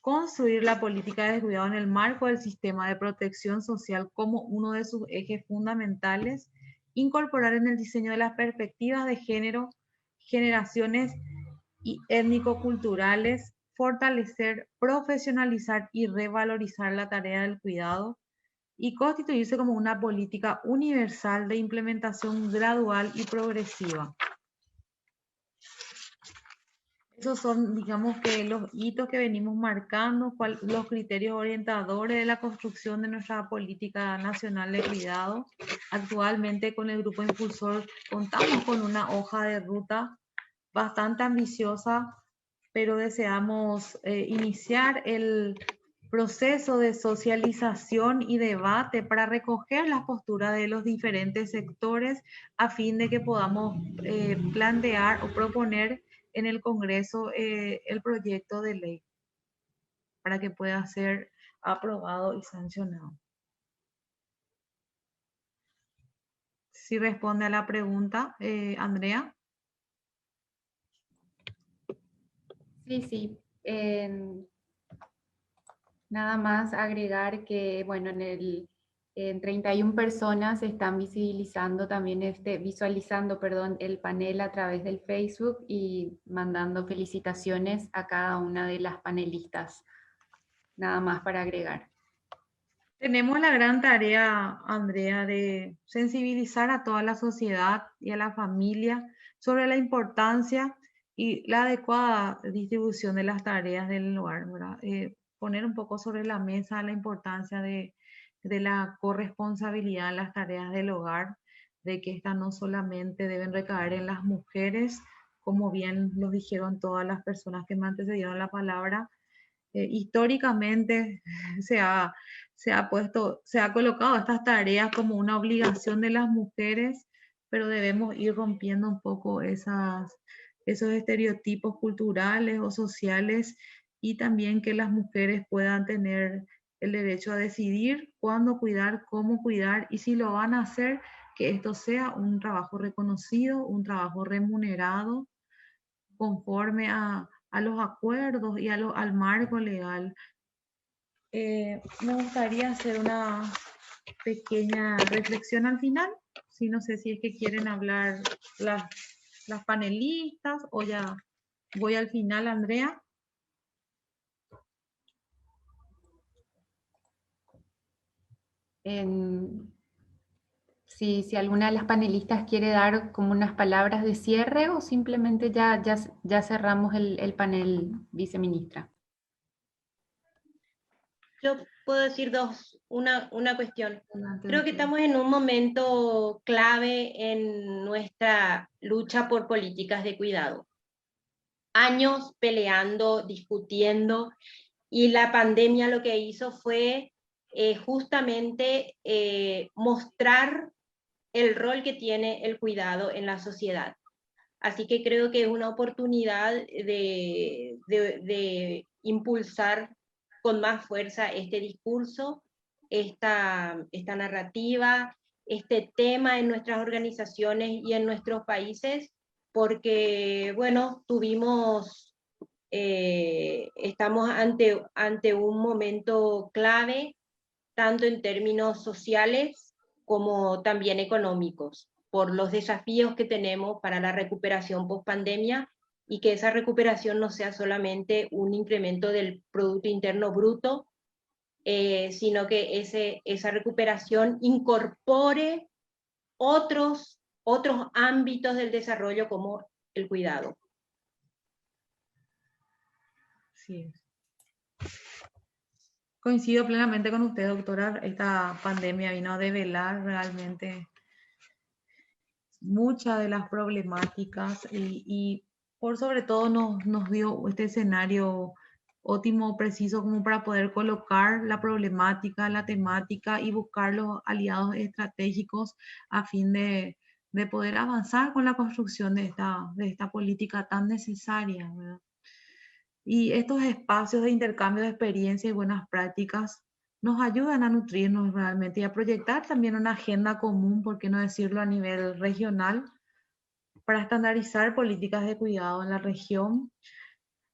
construir la política de cuidado en el marco del sistema de protección social como uno de sus ejes fundamentales, incorporar en el diseño de las perspectivas de género, generaciones y étnico-culturales, fortalecer, profesionalizar y revalorizar la tarea del cuidado y constituirse como una política universal de implementación gradual y progresiva. Esos son, digamos, que los hitos que venimos marcando, los criterios orientadores de la construcción de nuestra política nacional de cuidado. Actualmente con el grupo impulsor contamos con una hoja de ruta bastante ambiciosa, pero deseamos iniciar el proceso de socialización y debate para recoger las posturas de los diferentes sectores a fin de que podamos plantear o proponer en el Congreso el proyecto de ley para que pueda ser aprobado y sancionado. Si responde a la pregunta, Andrea. Sí. Nada más agregar que, bueno, en 31 personas están visualizando también el panel a través del Facebook y mandando felicitaciones a cada una de las panelistas. Nada más para agregar. Tenemos la gran tarea, Andrea, de sensibilizar a toda la sociedad y a la familia sobre la importancia y la adecuada distribución de las tareas del hogar, ¿verdad? Poner un poco sobre la mesa la importancia de la corresponsabilidad en las tareas del hogar, de que estas no solamente deben recaer en las mujeres, como bien lo dijeron todas las personas que me antecedieron la palabra. Históricamente se ha colocado estas tareas como una obligación de las mujeres, pero debemos ir rompiendo un poco esos estereotipos culturales o sociales, y también que las mujeres puedan tener el derecho a decidir cuándo cuidar, cómo cuidar, y si lo van a hacer, que esto sea un trabajo reconocido, un trabajo remunerado, conforme a los acuerdos y al marco legal. Me gustaría hacer una pequeña reflexión al final. Sí, no sé si es que quieren hablar las panelistas o ya voy al final, Andrea. Si alguna de las panelistas quiere dar como unas palabras de cierre o simplemente ya cerramos el panel, viceministra. Yo puedo decir una cuestión. Creo que estamos en un momento clave en nuestra lucha por políticas de cuidado. Años peleando, discutiendo, y la pandemia lo que hizo fue justamente mostrar el rol que tiene el cuidado en la sociedad. Así que creo que es una oportunidad de impulsar con más fuerza este discurso, esta narrativa, este tema en nuestras organizaciones y en nuestros países, porque, bueno, estamos ante un momento clave, tanto en términos sociales como también económicos, por los desafíos que tenemos para la recuperación post-pandemia, y que esa recuperación no sea solamente un incremento del Producto Interno Bruto, sino que esa recuperación incorpore otros ámbitos del desarrollo como el cuidado. Sí. Coincido plenamente con usted, doctora. Esta pandemia vino a develar realmente muchas de las problemáticas y por sobre todo nos dio este escenario óptimo, preciso, como para poder colocar la problemática, la temática y buscar los aliados estratégicos a fin de poder avanzar con la construcción de esta política tan necesaria, ¿verdad? Y estos espacios de intercambio de experiencia y buenas prácticas nos ayudan a nutrirnos realmente y a proyectar también una agenda común, por qué no decirlo, a nivel regional, para estandarizar políticas de cuidado en la región,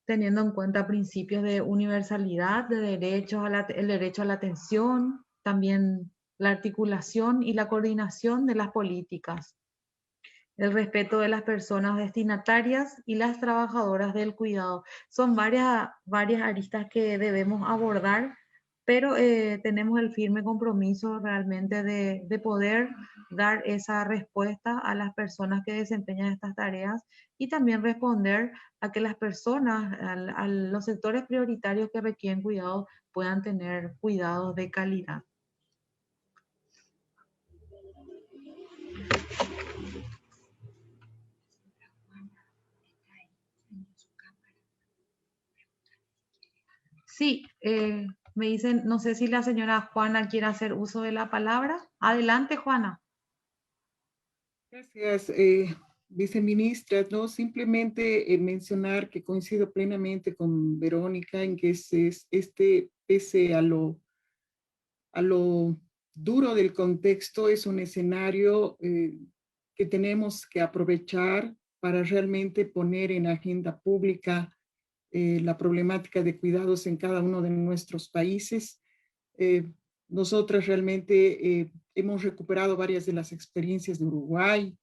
teniendo en cuenta principios de universalidad, de derechos el derecho a la atención, también la articulación y la coordinación de las políticas, el respeto de las personas destinatarias y las trabajadoras del cuidado. Son varias aristas que debemos abordar, pero tenemos el firme compromiso realmente de poder dar esa respuesta a las personas que desempeñan estas tareas y también responder a que las personas, a los sectores prioritarios que requieren cuidado, puedan tener cuidados de calidad. Sí, me dicen, no sé si la señora Juana quiere hacer uso de la palabra. Adelante, Juana. Gracias, viceministra. No, simplemente mencionar que coincido plenamente con Verónica en que pese a lo duro del contexto, es un escenario que tenemos que aprovechar para realmente poner en agenda pública la problemática de cuidados en cada uno de nuestros países. Nosotras realmente hemos recuperado varias de las experiencias de Uruguay,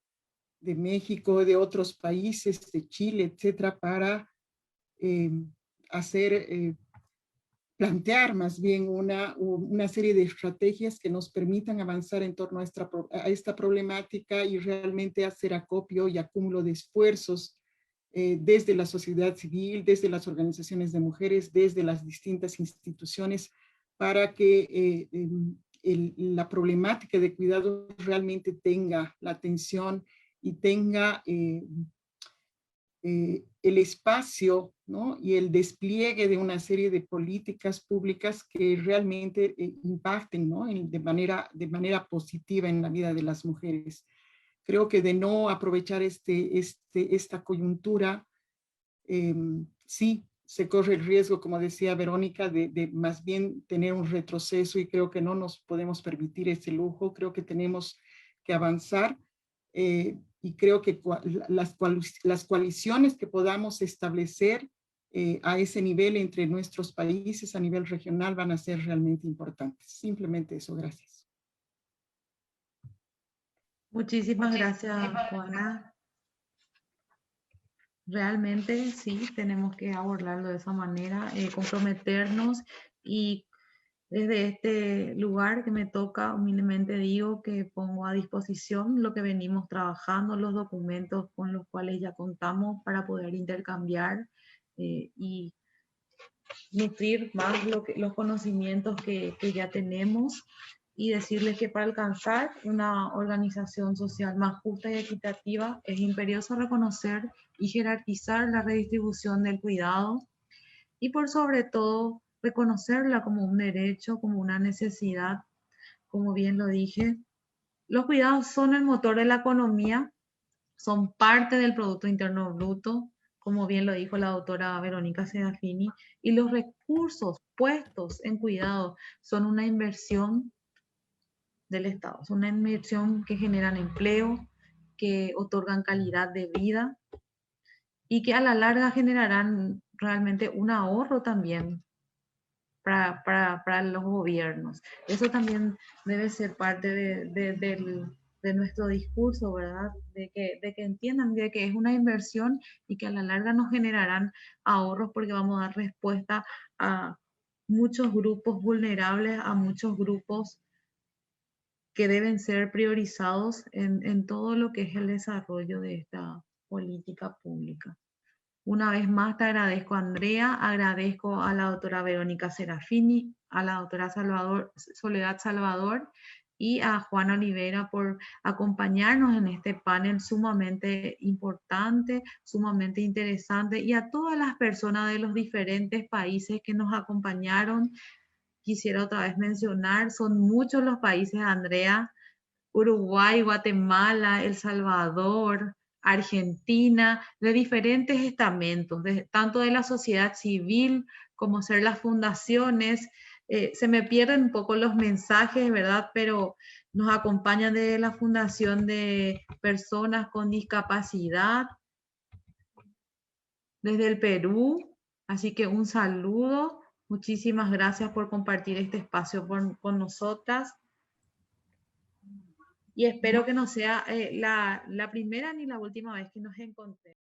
de México, de otros países, de Chile, etcétera, para plantear más bien una serie de estrategias que nos permitan avanzar en torno a esta problemática y realmente hacer acopio y acúmulo de esfuerzos desde la sociedad civil, desde las organizaciones de mujeres, desde las distintas instituciones, para que la problemática de cuidado realmente tenga la atención y tenga el espacio, ¿no?, y el despliegue de una serie de políticas públicas que realmente impacten, ¿no?, de manera positiva en la vida de las mujeres. Creo que de no aprovechar esta coyuntura, sí se corre el riesgo, como decía Verónica, de más bien tener un retroceso, y creo que no nos podemos permitir ese lujo. Creo que tenemos que avanzar y creo que las coaliciones que podamos establecer a ese nivel entre nuestros países, a nivel regional, van a ser realmente importantes. Simplemente eso. Gracias. Muchísimas gracias, Juana. Realmente sí, tenemos que abordarlo de esa manera, comprometernos, y desde este lugar que me toca, humildemente digo que pongo a disposición lo que venimos trabajando, los documentos con los cuales ya contamos para poder intercambiar y nutrir más los conocimientos que ya tenemos, y decirles que para alcanzar una organización social más justa y equitativa es imperioso reconocer y jerarquizar la redistribución del cuidado, y por sobre todo reconocerla como un derecho, como una necesidad. Como bien lo dije, los cuidados son el motor de la economía, son parte del Producto Interno Bruto, como bien lo dijo la doctora Verónica Serafini, y los recursos puestos en cuidado son una inversión del Estado, son una inversión que generan empleo, que otorgan calidad de vida y que a la larga generarán realmente un ahorro también para los gobiernos. Eso también debe ser parte de nuestro discurso, ¿verdad? De que entiendan de que es una inversión y que a la larga nos generarán ahorros, porque vamos a dar respuesta a muchos grupos vulnerables, a muchos grupos que deben ser priorizados en todo lo que es el desarrollo de esta política pública. Una vez más te agradezco, Andrea, agradezco a la doctora Verónica Serafini, a la doctora Soledad Salvador y a Juana Olivera por acompañarnos en este panel sumamente importante, sumamente interesante, y a todas las personas de los diferentes países que nos acompañaron. Quisiera otra vez mencionar, son muchos los países, Andrea: Uruguay, Guatemala, El Salvador, Argentina, de diferentes estamentos, tanto de la sociedad civil como ser las fundaciones. Se me pierden un poco los mensajes, ¿verdad? Pero nos acompañan de la Fundación de Personas con Discapacidad, desde el Perú. Así que un saludo. Muchísimas gracias por compartir este espacio con nosotras. Y espero que no sea la primera ni la última vez que nos encontremos.